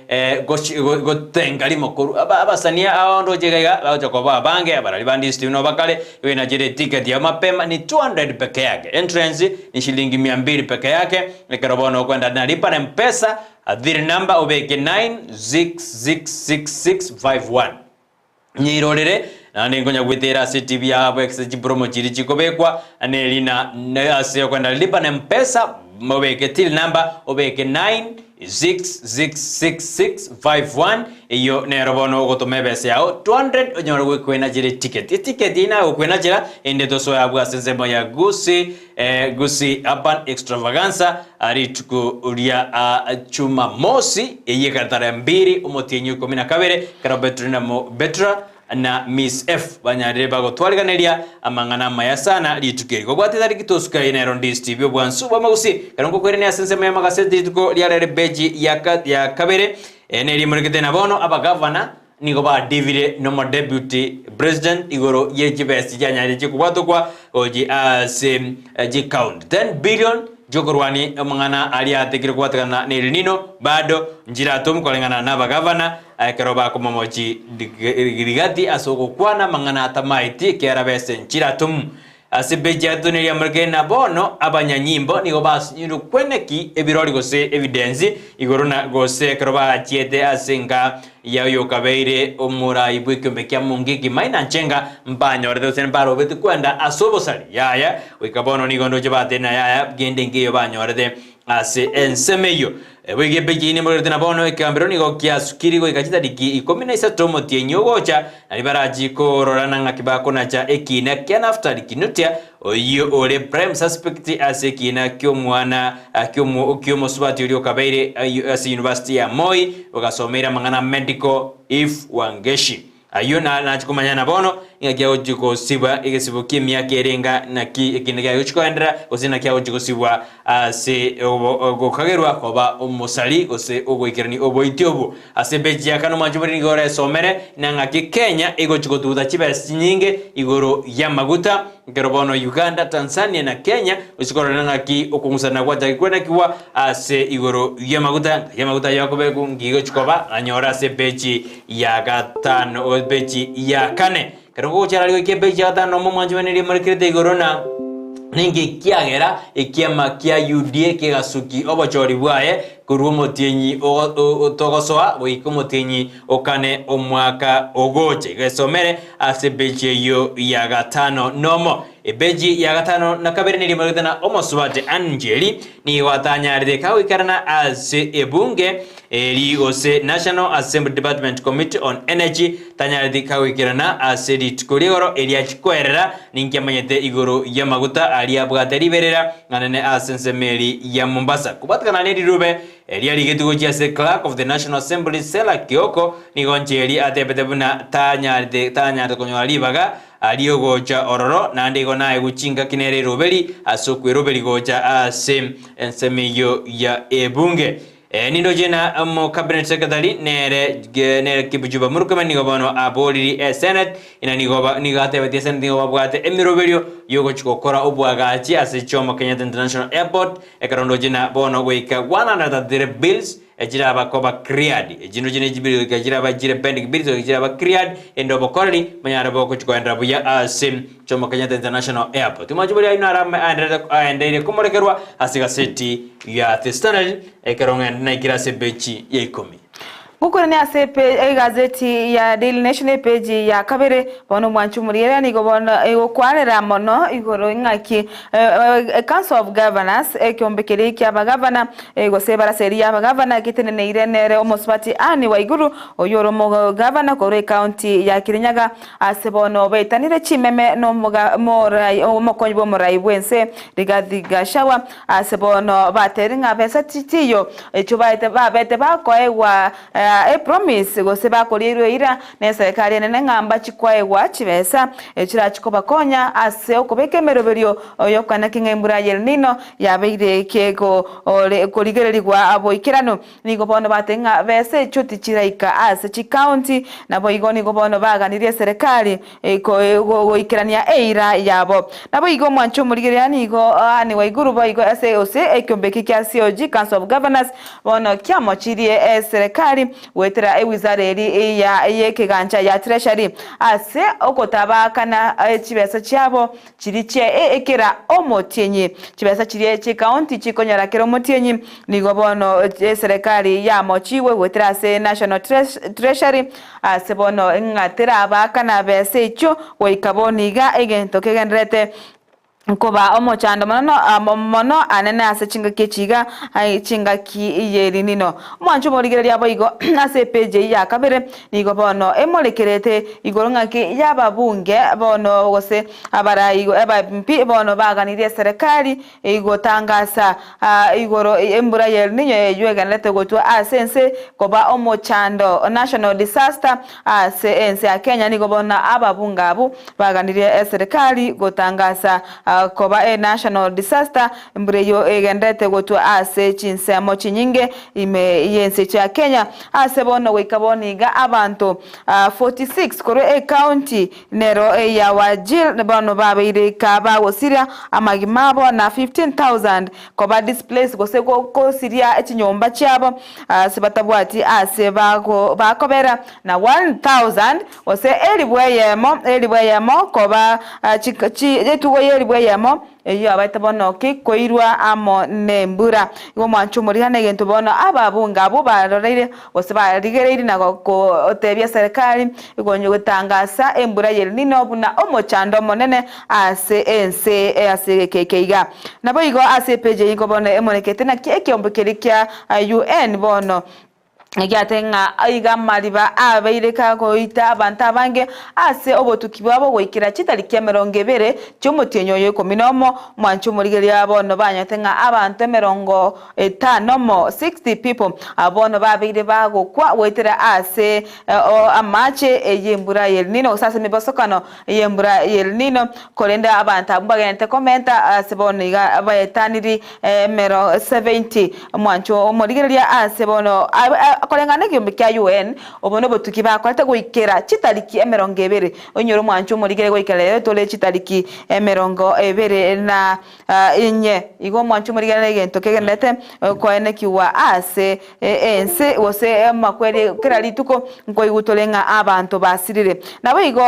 gotengali mokuru abasania aondo jegaiga bajokoba abange abarali bandi stino bakale iwe na jere ticket ya mapema ni 200 peke yake entrance ni shilingi 200 peke yake nikarobono kwenda na lipa na mpesa adhiri number obeke 966651 nyirorere nani ngonya gwitera CTV abo exage promo chiri chikobekwa anelina ase kwenda lipa na mpesa obeke till number obeke 966651 iyo nerobono gotomebese yao 200 onyoro gwekwena jire ticket ina gwekwena jira ende doso ya bwa sensemo ya Gusii urban extravaganza ari tukuria chuma mosi eye katara 2 omotienyu 12 Bertrand na Miss F banyarire bagotwariganeria amangana maya sana litukeri gobwate tariki tosuka inero Ndizi TV bwansu bamagusi karongo kwerene asensema ya magaseti tuko lyarere beji ya kabere eneri murikete na bono abagavana nigo ba David no deputy president igoro yejibesti janyari chikubwato kwa oji ase ji count 10 billion jokorwani mangana aliatekire kwatakana nino bado njira tom kolengana na bagavana keroba kumomoji rigati asoko kwana mangana atamaiti kerabese njira tom asibeja tuneria mrgena bono abanyanyimbo nigo bas nyiru kweneki ebirori gose evidence igorona gose keroba chiete asenga yayo kabeire omura ibweke kya mungiki maina nchenga mpanyo redo sen baro betu kwenda asobo sali yaya wikabono nigondo jabate na yaya gende ngiyo banyo rede ase ensemeyo wege bejini murete na bono ikambero nigo kiasukiri go ikachita diki 13 motienyo gocha alibaraji ko rorana ngakibako na cha ekina kya after dikinutia oyo ole prime suspect ase kina kyo mwana kyo subati ulio kabeire ase university ya Moi wakasomera mangana medical if wangeshi ayuna na chikumanya bono ingakya ojiko sibwa igesibo kimya kerenga na kinega yochiko endera osina kya ojiko sibwa se gokagerwa koba omusali ose ogoikerani oboitiobo ase beji yakano manjubiri ngore somere nangaki Kenya igochiko tuda chibes nyinge igoro ya maguta gerobono Uganda Tanzania na Kenya usikoro nangaki okungusana kwa takwenda kiwa ase igoro ya maguta yakobe ngigo chikoba anyora se beji ya gatano beji ya kane Karugo charali ke beji ya gatano mo manjubiri marikete igorona ningi kiagera ikiama kia UDA kegasuki obachori bwaye kurumo tienyi otogosoa wikumo tienyi okane omwaka ogoche gesomere asebeje yo ya gatano nomo ebeji ya gatano na kabere nili magana omosubate Angeli ni watanyaride kawikarana ase ebunge eri ose National Assembly Department Committee on Energy tanyaride kawikirana ase ditkuligoro eri achikwerera ningi amanyete igoro ya maguta ali abwateri berera nganene asensemeri ya Mombasa kubatkana neri rube Eliari getugo jase clerk of the National Assembly Sela Kioko ni goncheri atebetebuna tanyaride konyali baga aliyo gocha ororo nandi gona eguchinga kinere roberi asokwe roberi gocha ase ensemeyo ya ebunge nindo jena mo cabinet secretary nere kibujuba murukama ni gobono aboliri senate ina ni goba ni gate bete senate ni goba bwate emiroberio yogo chikokora obwagachi ase Jomo Kenyatta International Airport ekarondo jena bono goika 130 bills ejira bakoba cread ejino jene jibiri ejira ba jire pending bills ejira ba cread endo bokorli manyara boko chikoendra buya ase Jomo Kenyatta International Airport tumajubiri ayina rama aendere kumorekerwa asiga seti ya The Standard ekaronga na ikirase bechi ya 10 Guko ni ase gazeti ya Daily Nation page ya kabere bono mwanchu muriyera ni go bono kwarera mono igoro ngaki Council of Governors kyombekere kya bagavana go sebara seria bagavana kitene irenere omoswati ani waiguru oyoro mo governor kore county ya Kirinyaga ase bono betanire chimeme no morai omokonyibo morai bwense Rigathi Gachagua ase bono bateringa pesa titiyo chubaite babete bakoewa a promise go seba kolirwe ira ne serikali nene ngamba chikwaewa chibesa chira chikoba konya ase okobeke meroberio oyokana kingembura yelnino yabeire kego koligererigwa aboikirano nigo bono batenga bese chuti chiraika ase chi county nabo igoni go bono baganirie serikali go ikirania eira yabo nabo igo mwancho murigerani igo ani waiguru bo igo ase ose ekyombeki kya COG Council of Governors bono kyamo chirie serikali wetera wizara eri ya yekeganja ya treasury ase okotaba kana chibesa cyabo kiriche ekera omotienyi chibesa kiriye chi county chikonyara kero omotienyi nigo bono serikali ya mochiwe wetera ase national treasury ase bono ngatera abakana bese icho weikaboniga egento kegenrete nkoba omochando mono anene ase chinga kechiga ai chinga ki yeri nino mwancho morigereri abo igo ase page ya kabere nigo bono emolekerete igoronga ki yababunge bono gose abara igo MP bono baganirie serikali igo tangasa igoro embura yeri ninyo yeganete gotu asense koba omochando national disaster ase ense ya Kenya nigo bono ababunga abu baganirie serikali gotangasa koba national disaster mbreyo egendete gotu ase chinsemo chinyinge ime yense cha Kenya ase bono wekaboniga abantu 46 koro county nero ya wajil bono babeire kaba wosiria amagimabo na 15,000 koba displaced gose ko siria chinyomba cyabo sebatabwati ase bakobera na 1,000 wose elibweyemo koba etugo yelibweyemo iyo abaita bono kikoirwa amo nembura iwo mwanchu muri hane gento bono ababunga abo baroreire bose barigereire nago ko otebya serikali igonye gutangasa embura yelnino buna omochando monene ase ense ase kekeiga nabo igo ase page igo bono emonekete na kyombekere kya UN bono Ngiatenga aiga mariba abeire kagoita abantu abange ase obotukibo abo goikira kitalikia 20 cy'umutenyo yo kominomo mwancu murigeri abono banyatenga abantu 50 mo 60 people abono babeire bagokwa wetera ase amache eyembura yelnino sasa mibosokano eyembura yelnino kolenda abantu abagente komenta ase boniga abayetaniri 70 mwancu murigeri ase bono akolengane kyombe kya UN obono botuki bakwate goikera chitaliki 20 onyoro mwancho murigere goikera tole chitaliki 20 na inye igo mwancho murigere gento kegenete koene kiwa ase ense wose makwere kirali tuko ngoigutolenga abantu basirire nabo igo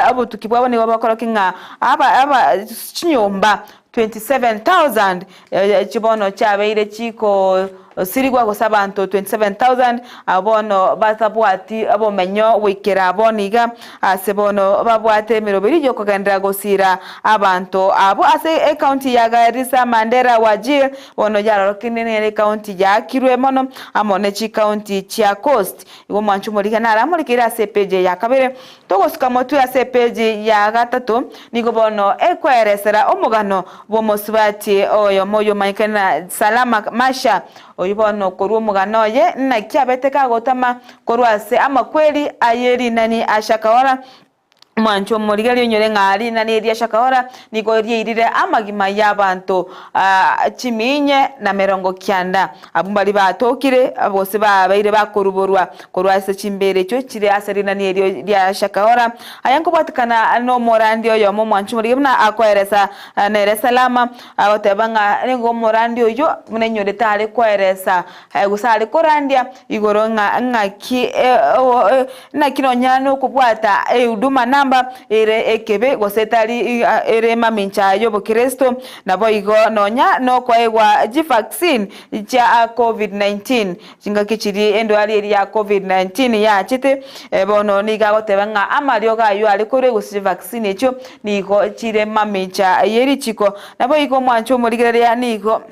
abotuki bwabo ni bakorokinga aba chinyomba 27,000 chibono chabeire chiko sirigwa gosabanto 27,000 abono basabwati abo menyo wikera aboniga asebono babwate mirobiri yo kugandira gosira abantu abo ase county ya Garissa Mandera Wajir bono yaro kinene county ya Kirwe mono amone chi county chia Coast iwo mwanchu muri kanara muri kira CPJ ya kabere togosika motu ya CPJ ya gatatu nigo bono ekweresera omugano bo mosubati oyo moyo maikana salama masha oyibono koru mugano ye na kyabeteka gotama korwase amakweli ayeri nani ashakawara mwancho murigari nyore ngari nani eria shakawara nigo yirire amagima y'abantu chiminye na 90 abumbali batokire abose babaire bakoruborwa korwase chimbere cyo kire asari nani eria shakawara ayanko batikana no morandi oyo mo mwancho murigari na akweresa nere salama abotebanga ngo morandi oyo munenyo tale kweresa gusale korandia igoronga ngaki na kinonyano kubwata huduma na egamba ere ekebe gosetari ere mamincha yobo Kristo nabo igo nonya no kwaegwa vaccine cha COVID-19 jinga kichiri endo ali ya COVID-19 ya chite bono niga gotebanga amario gayo ali kore gusi vaccine echo nigo chire mamincha yeri chiko nabo igo mwancho murigereria nigo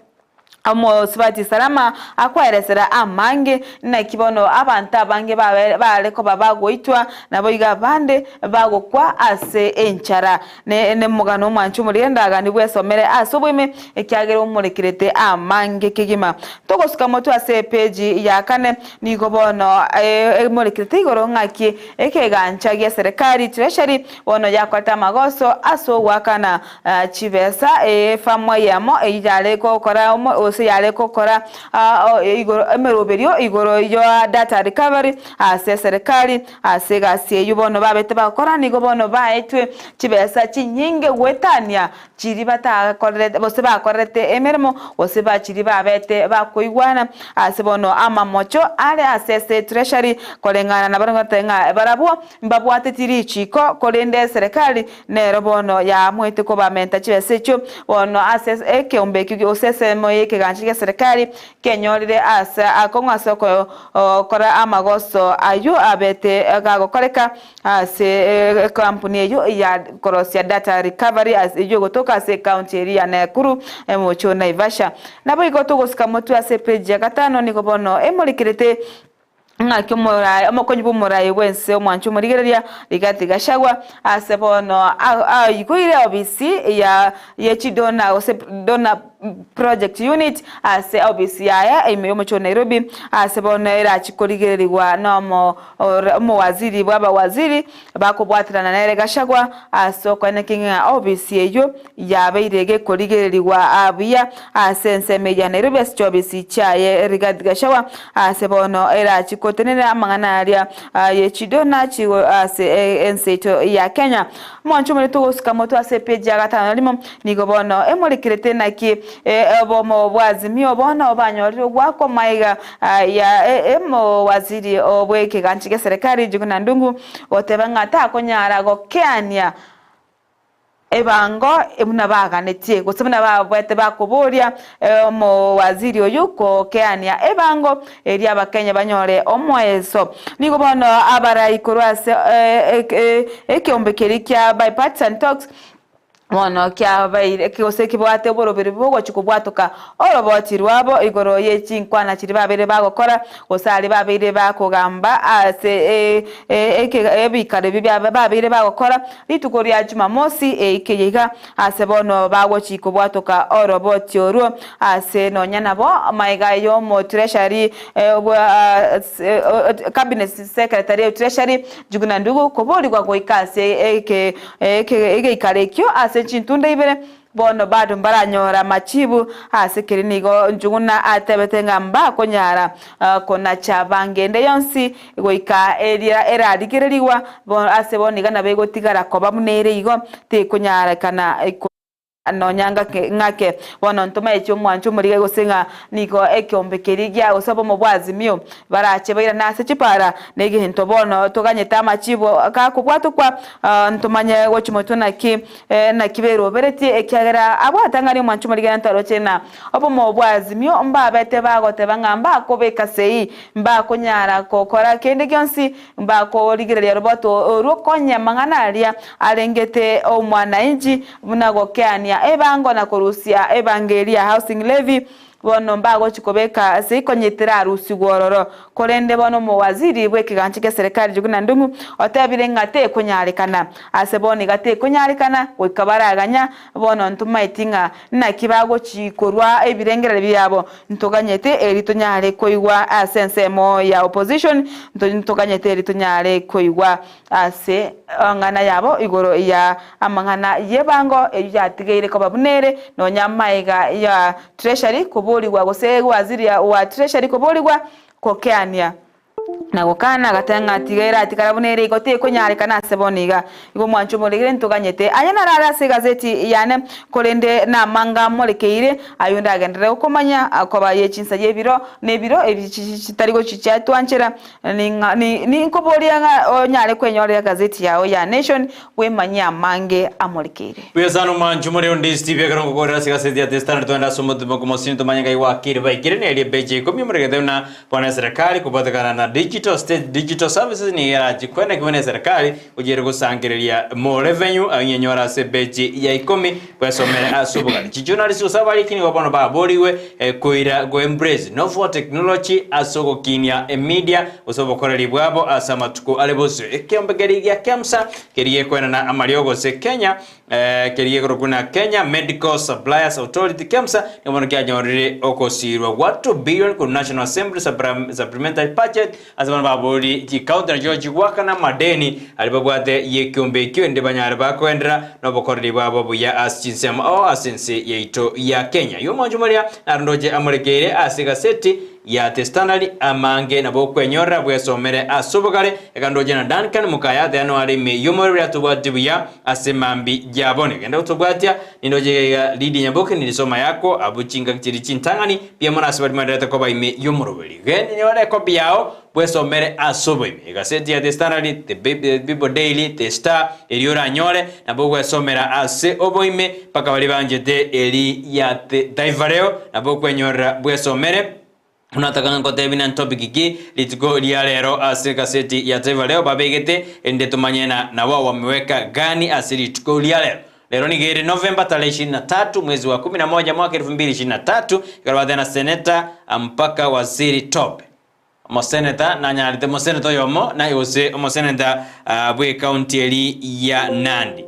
amo sibati salama akwaeresera amange na kibono abantu abange bale ko babagoitwa nabo iga bande bagokwa ase enchara ne mugano mwanchu muriendaga ni bwesomere asobweme ekyagere umurekirete amange kigima togosuka moto ase page ya kane nigo bono murekirete igoro ngaki ekegancha gya serikali treasury bono yakwata magoso aso wakana chibesa famwa yamo ejale ko kora ose yale kokora igoro emeroberio igoro yo data recovery ase serikali ase gasi yubono babete bakora nigo bono baetwe chibesa chinyinge wetania chiri bata korete bose bakorete emeremo bose bachiri babete bakoigwana ase bono amamocho ale ase treasury kolengana na barongo tenga barabo mbabwate tiri chiko kolende serikali ne robono ya mwete ko bamenta chibesa cho bono ase ekeombeki osese moye ganchike serikali kenyorire asa akonga soko kora amagoso ayu abete gagokoreka ase kampuni eyo ya korosia data recovery as eyo gotoka ase county area na Nakuru emocho Naivasha nabo igoto gosika motu ase page ya gatano niko bono emorikirete ngaki umurai amokonyibu umurai wense omwanchu murigereria ligati gashagwa asebono ayikuire obisi ya yechidona ose dona project unit ase obisi ya imeyomocho Nairobi asebono era chikorigererwa no mo waziri baba waziri bakobwatirana na gashagwa asoko nekinga obisi eyo yabeirege korigererwa abiya asense meja Nairobi asobisi chaye rigati gashagwa asebono era tenene amangana aria yechidona chigo ase enseto ya Kenya mwancho mwetu gusika moto ase page ya gatano limo nigobono emurikirete naki obomo bwazimio bono banyoriro gwako maiga ya emo waziri obweke ganchike serikali juguna ndungu otebanga ta konyara gokeania ebango emunabaganetiye gusubina babwete bakuburia mo waziri oyuko keania ebango eri abakenya banyore omweso nigo bono abara ikurwase ekyombekeri kya bipartisan talks mono kya baire kose kibwate borobere bogo chikubwatuka oroboti rwabo igoro yechinkwana chiri babere bagokora osali babere bakogamba ase ebikare bibya babere bagokora lituko lya Jumamosi ekeyiga ase bono bago chikubwatuka oroboti oru ase nonyana bo maiga yo mo treasury cabinet secretary treasury juguna ndugu kobori gwa goikase eke ikarekyo ase chintunda ibere bono bado mbaranyora machibu asikiri nigo njuguna atebetenga mba konyara kona chabangende yonsi goika era digereriwa bono aseboni gana bego tigara koba munere igo te konyara kana no nyanga ngake bono ntoma echo mwancho muri gosenga niko ekyombekeri gya osabo mu bwazimio barache baira nase chipara nege hinto bono toganye tamachibo akakubwatu kwa ntomanye wochimoto na kibero bereti ekyagera abwatangari mwancho muri gana tarochena obo mu bwazimio mba bete bagote bangamba kobeka sei mba konyara kokora kende gyonsi mba ko ligerera roboto rokonya manganaria alengete omwana inji bunagokeania ebango na korusia evangelia housing levy bono mbago chikobeka seikonyetera arusi gororo korende bono mu waziri bweke ganchike serikali juguna ndungu otabire ngate kunyarekana aseboni gate kunyarekana wikabaraganya bono ntumaitinga na kibago chikorwa ebirengera byabo ntoganyete eritonyare koigwa asensemo ya opposition ntoganyete eritonyare koigwa ase ngana yabo igoro ya amangana yebango eyatigeire ko babunere no nyamaiga ya treasury boli gwa gose waziri wa treasury ko boli gwa kokeania na gukana gatanga tigera tikarabunere igote kunyarika na seboniga igo mwancho molegere ntuganyete anyana rara se gazeti yane kolende na manga molekeire ayunda agendere ukomanya akoba yechinsa yebiro nebiro ebitarigo chichatwanchera ni nkoboria onyare kwenyore gazeti yao ya Nation wemanya mange amolekeire pezano mwancho more Ndizi TV karongo gorera se gazeti ya testana twenda somo tumo sinto manyanga iwakire baikire ne ile beje komi murege na bwana serikali kupatikana na digital services ni ya jikwene kwene serikali ujere gusangireria mo revenue anyenyora se beji ya 10 kwesomera asubuga journalist usabali kini wabono ba boliwe koira go embrace no for technology asogo kinya media usobokoreri bwabo asamatuko aleboso ekembegeri ya kemsa keriye kwena na amariogo se Kenya keriye kuna Kenya Medical Suppliers Authority kemsa ngono kya nyorire okosirwa 1 billion ku National Assembly supplementary budget azabana babori ki counter George wakana madeni alibabwate yekyombe kyende banyare bakwendera no bokoreri babo buya asinsema asense yeito ya Kenya yomonjumaria arondoje amurekere asiga seti ya testanali amange na bokwenyora bwesomere asubugare ekandoje na Duncan mukaya thano ari me yomorira tubwati buya asemambi jabone genda utubwatia nindoje lidi nyamboke nilisoma yako abuchinga kitiri chintangani pia mwana asibari madata kwa ime yomoroberi gende nyore kopi yao bwesomere asubuime gazeti ya testanali the Bible Daily the Star eliora nyore na bwesomera ase oboime paka bali banjete eli ya Daivareo na bokwenyora bwesomere unataka ngotebina topic iki litiko lialero ase gazeti ya Taifa Leo babegete ende tumanyena na wao wameweka gani asili litiko lialero lero ni gere November 23 mwezi wa 11 mwaka 2023 ikarabada na seneta mpaka waziri top moseneta na nyarite moseneta yomo na yose moseneta bwe county eli ya Nandi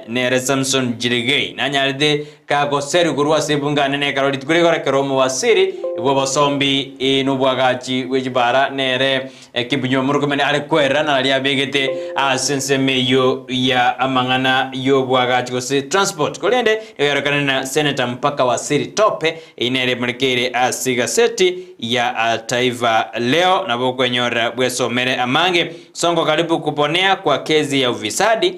nere Samson Jirigei na nyarite kago seru kurwa sebunga nene karodi tukurigora keromo wasiri ibo basombi nubwagachi wejibara nere kibunyo murukomene ale kwera na ali abegete asense meyo ya amangana yo bwagachi gose transport kolende yerekana na senator mpaka wasiri tope inere mulekere asiga seti ya Taifa Leo na bokwenyora bwesomere amange songo karibu kuponea kwa kezi ya ufisadi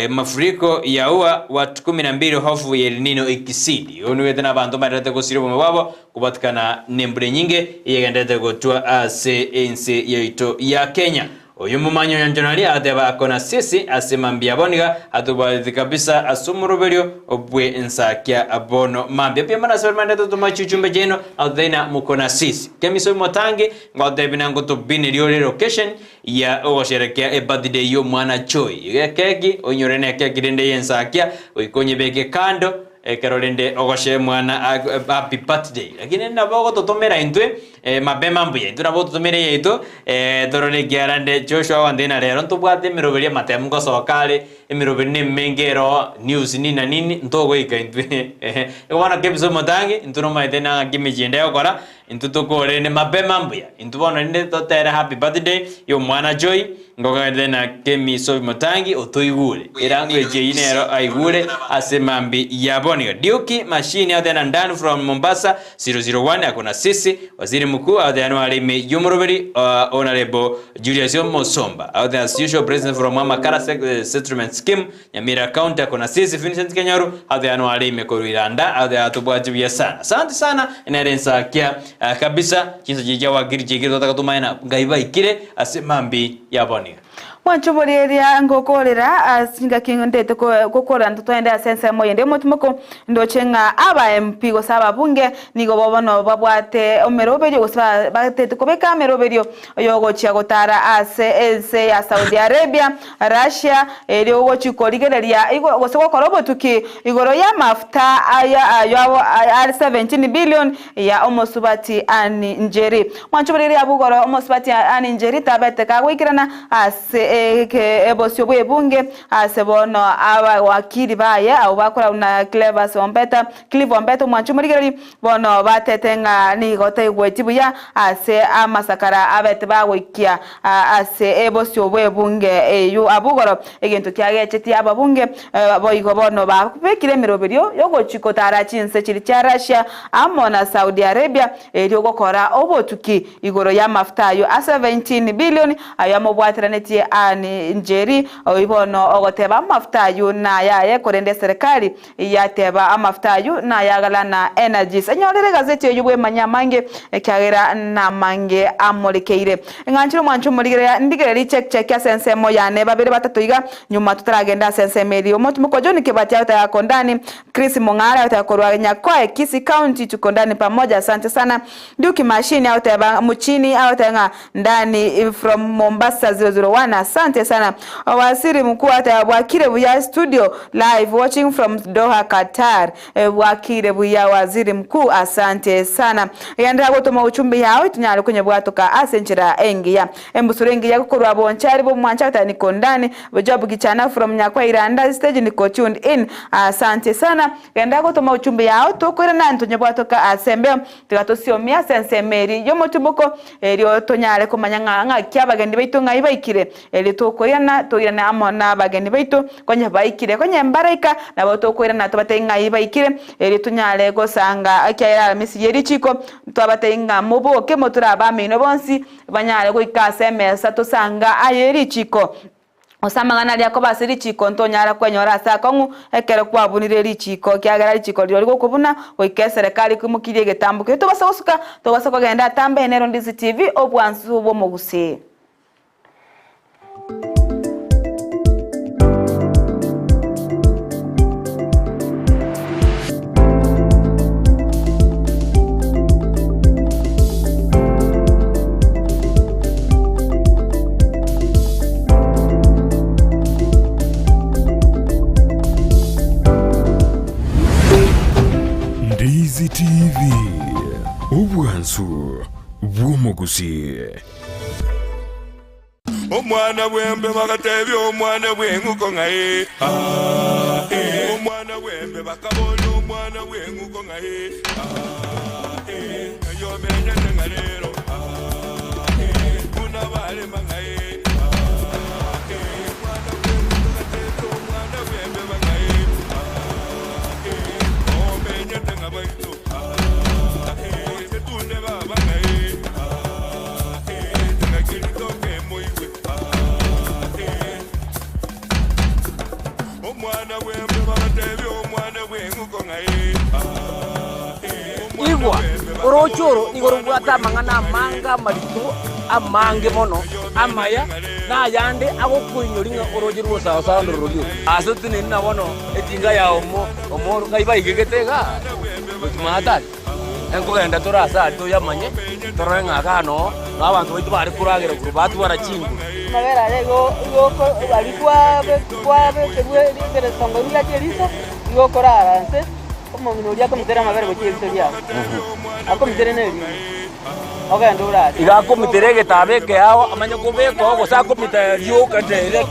mafuriko yaua watu 12 hofu ya El Nino ikisidi uniwete na bantu marete kusiribu mwabo kupatikana nembure nyinge yegendete gotua ase ense yeito ya Kenya oyu mumanyo yanjonali ateba akona sisi asemambia boniga atubalithi kabisa asumuruberio obwe Ensakia abono mambia pia mana sermanda tumachuchumbe jeno athena mukona sisi kemiso motange ngodebina ngotubini liole location ya osherekea birthday yo mwana choi keki onyorene keki dende Ensakia oikonye beke kando Karolinde ogoshe mwana happy birthday lakini nabo totomera intwe mabema mbuye nturabo totomera yeito dorone giarande Joshua wandena lero ntubwate miroberia matemgo sokale emiroberi ne mengero news nina nini ntogo ikaintwe ekwana kebiso motange nturoma itena gimijinde okora intutokore ne mabema mbuya intubona nde totera happy birthday yo mwana joy ngoga dena kemiso motangi otoigure irangu ejeinero aigure asemambi yaboniga dioki machine adena ndani from Mombasa 001 akona sisi waziri mkuu adena alime yomoroberi honorable Julius Mosomba adena as usual president from Makara settlement scheme Nyamira County akona sisi Vincent Kenyaru adena alime koruiranda adena tubwaji sana asante sana Ensakia kabisa chinzo jijawa girigiro tutakatumana ngaiba ikire asemambi yaboniga Mwanchuboleria ngokorera asinga kingondete kokora ntutwende asense moye ndemo tumoko ndochenga aba MP go saba bunge nigo bobono babwate omeroberio gosaba batete kobeka meroberio yogo chiagotara ase ya Saudi Arabia Russia elio go chikoligereria igo gosoko korobo tuki igoro ya mafuta aya 17 billion ya omosubati ani njeri Mwanchuboleria bugoro omosubati ani njeri tabete kagwikirana ase ebosio bwebunge ase bono abawakiri baye abo bakora na Clive Ombeta mwanchu murigereri bono batetenga ni gote igweti buya ase amasakara abete bagoikia ase ebosio bwebunge eyu abugoro egento kyagecheti ababunge boigo bono bakubekire miroberio yogochikotara chinse chiri cha Russia amona Saudi Arabia eryo gokora obotuki igoro ya maftayo ase 17 billion ayamobwatiraneti ani njeri oibono ogoteba maftayo na yaye korende serikali yateba amaftayo na yagala na energies enyorere gazeti yubwe manyamange kyagera na mange amolekeire nganchiro mwanchu muligere ndigere check ya sensemo yane babere batatu iga nyuma tutaragenda sensemeri omuntu mukojoni kibati ya kondani Chris Mongara utakorwa nyakoe Kisii County tukondani pamoja. Asante sana Duki machine au teba muchini au tenga ndani from Mombasa 001. Asante sana waziri mkuu ata wakire buya studio live watching from Doha Qatar. Wakire buya waziri mkuu asante sana yandira gutuma uchumbi yawe tunyale kunye bwatoka asenjira engiya embusurengi yakukorwa bonchari bo mwancha atani kondani bojobu gichana from nyakwa Iranda stage ni tuned in. Asante sana yandira gutuma uchumbi yawe tokwira nantu nyabwatoka asembe tigatosiomia sensemeri yo mutubuko eryo tonyale kumanyanga kyabagendi baitu ngai baikire eri tokoyana toyana amona bagendi baitu konye baikire konye mbaraika nabo tokoyana tobatenga ibaikire eri tunyale gosanga akyaira Alhamisi yeri chiko twabatenga muboke motura bamino bonsi banyale goikase mesa tosanga ayeri chiko osamagana lyako basiri chiko ntonyara kwenyora sakongu ekere kwabunire lichiko kyagara lichiko lyori gokubuna oike serikali kumukirie getambuke tobasosuka tobasoko genda tambe enero Ndizi TV obwansu bo Gusii. Ndizi TV obwansu bwo Gusii. Omwana bwembe bakatebi omwana bwenguko ngaye omwana bwembe bakabona omwana bwenguko ngaye yo menye ngalero kuna bale mangaye omwana bwembe bakatebi omwana bwembe bakaye omenye ngabaito tune baba ngaye ngakiritoke moiwe omwana bwembe bakatebi omwana bwenguko ngaye igwa orochoro igoro bwata mangana manga marito amange mono amaya na yande agokuinyoringa orojiro sawa sawa ndorogyo asotine na bono etinga ya omo ngaiba igegetega mata enko genda torasa to yamanye torenga kano abantu baitu bari kuragera kuru batu barachingu mabera lego yoko alikuwa terwe de songo nila cherizo yoko rara nse como minoria comitera mabera go cherizo ya ako mitere ne oga ndura iga komitere getabe ke hao amanya kubeko go sa komita yoka direct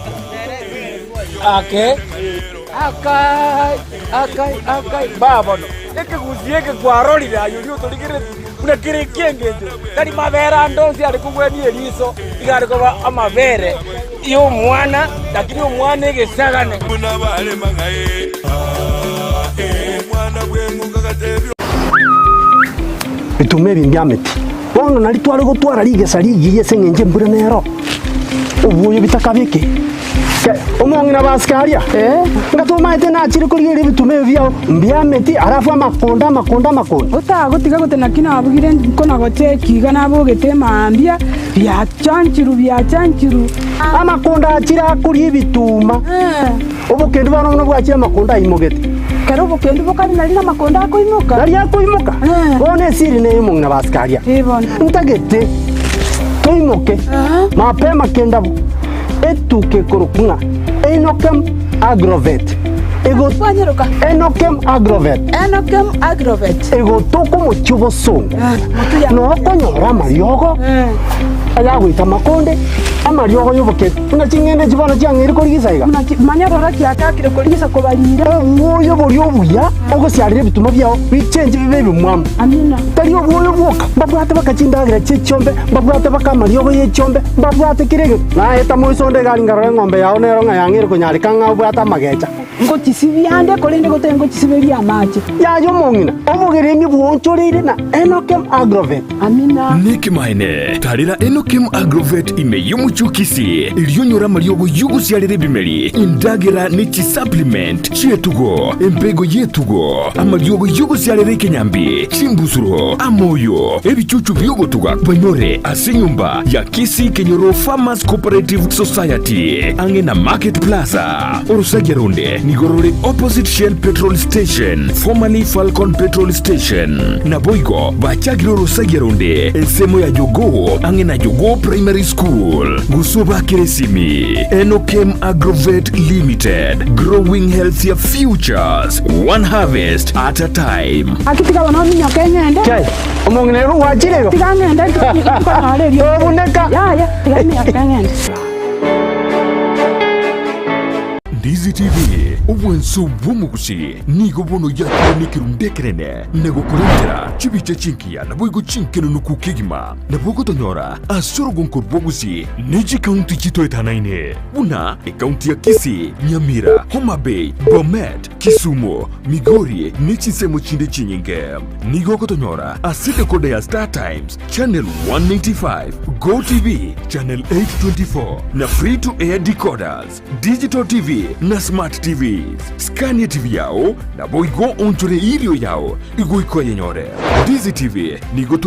akai baba no eke gusieke kwarorira yuri utorigire kuna kire kiengeje tari mavera ndonzi ari kugweni eriso igari koba amavere iyo mwana lakini umwana egesagane kuna bale mangaye mwana bwenguko gatebi bitume bimbyameti bono nari twari gutwara rigesari yiye sengenje mbure nero ubuye bitakabike umongi na baskaria ngatuma ite na chiri kuligiri bitume vyao mbyameti arafu makonda utagotiga gutena kina abugire kona gote kiga nabo getema ambia bya chanchiru amakonda achira kuri bituma ubukendi bano no bwachira makonda imogete kero ubukendi bokari nari na makonda akoimuka bone siri ne umongi na baskaria ntagete toimoke mapema kenda etuke korukunga enokem agrovet ego wanyeruka enokem agrovet ego toko mochubo songo no konyora mariogo ayagwita makonde amariogo yoboke una chingende chibono chiang'iri korigisa manyarora kiakakire korigisa kobarira mwoyo bori obuya ogosiarire ebitumo biao bichenje bibe bimwamu amina tari obwoyo bwoka babwate bakachindagira chichombe babwate bakamariogo yechombe babwate kirege naeta moisonde gari ngarore ng'ombe yao nero ng'ayang'ire konyarika ng'abwate amagecha ngokisibiande korende gote ngokisiberia amache yayo mong'ina obogeremi bwonchoreire na Enokem Agrovet amina nikimaine tarira Enokem Agrovet ime yomuchukisi ilionyora mariogo yugusiarire bimeri indagira nichi supplement chietugo empego yetugo amariogo yugusiarire kenyambi chimbusuro amoyo ebichuchu byogotuga banyore asinyumba ya Kisii Kenyoro Farmers Cooperative Society angena Market Plaza Orusageronde nigorore opposite Shell Petrol Station formerly Falcon Petrol Station na Boigo bachagiro Orusageronde ensemo ya Jogo angena Jogo Primary School Gusuba Kiresimi Enokem Agrovet Limited growing healthier futures one harvest at a time akitika bana minya kenyende kai omong'ina ero wachirego tigangende tukanalerio obuneka ya tigamiya kenyende Ndizi TV obwenso bw'omugusi nigo bono yakirundekerene negokurengera chibiche chinkia naboigo chinkeno nukukigima nabogotonyora asorogonkor bwogusi neji kaunti chito etanaine buna ekaunti ya Kisii, Nyamira, Homa Bay, Bomet, Kisumu, Migori nechisemo chinde chinyinge nigo gotonyora asite kode ya Star Times channel 195 Go TV channel 824 na free to air decoders digital TV na smart TVs Scania TV yao na boigo onchore irio yao igo ikoye nyore Ndizi TV nigo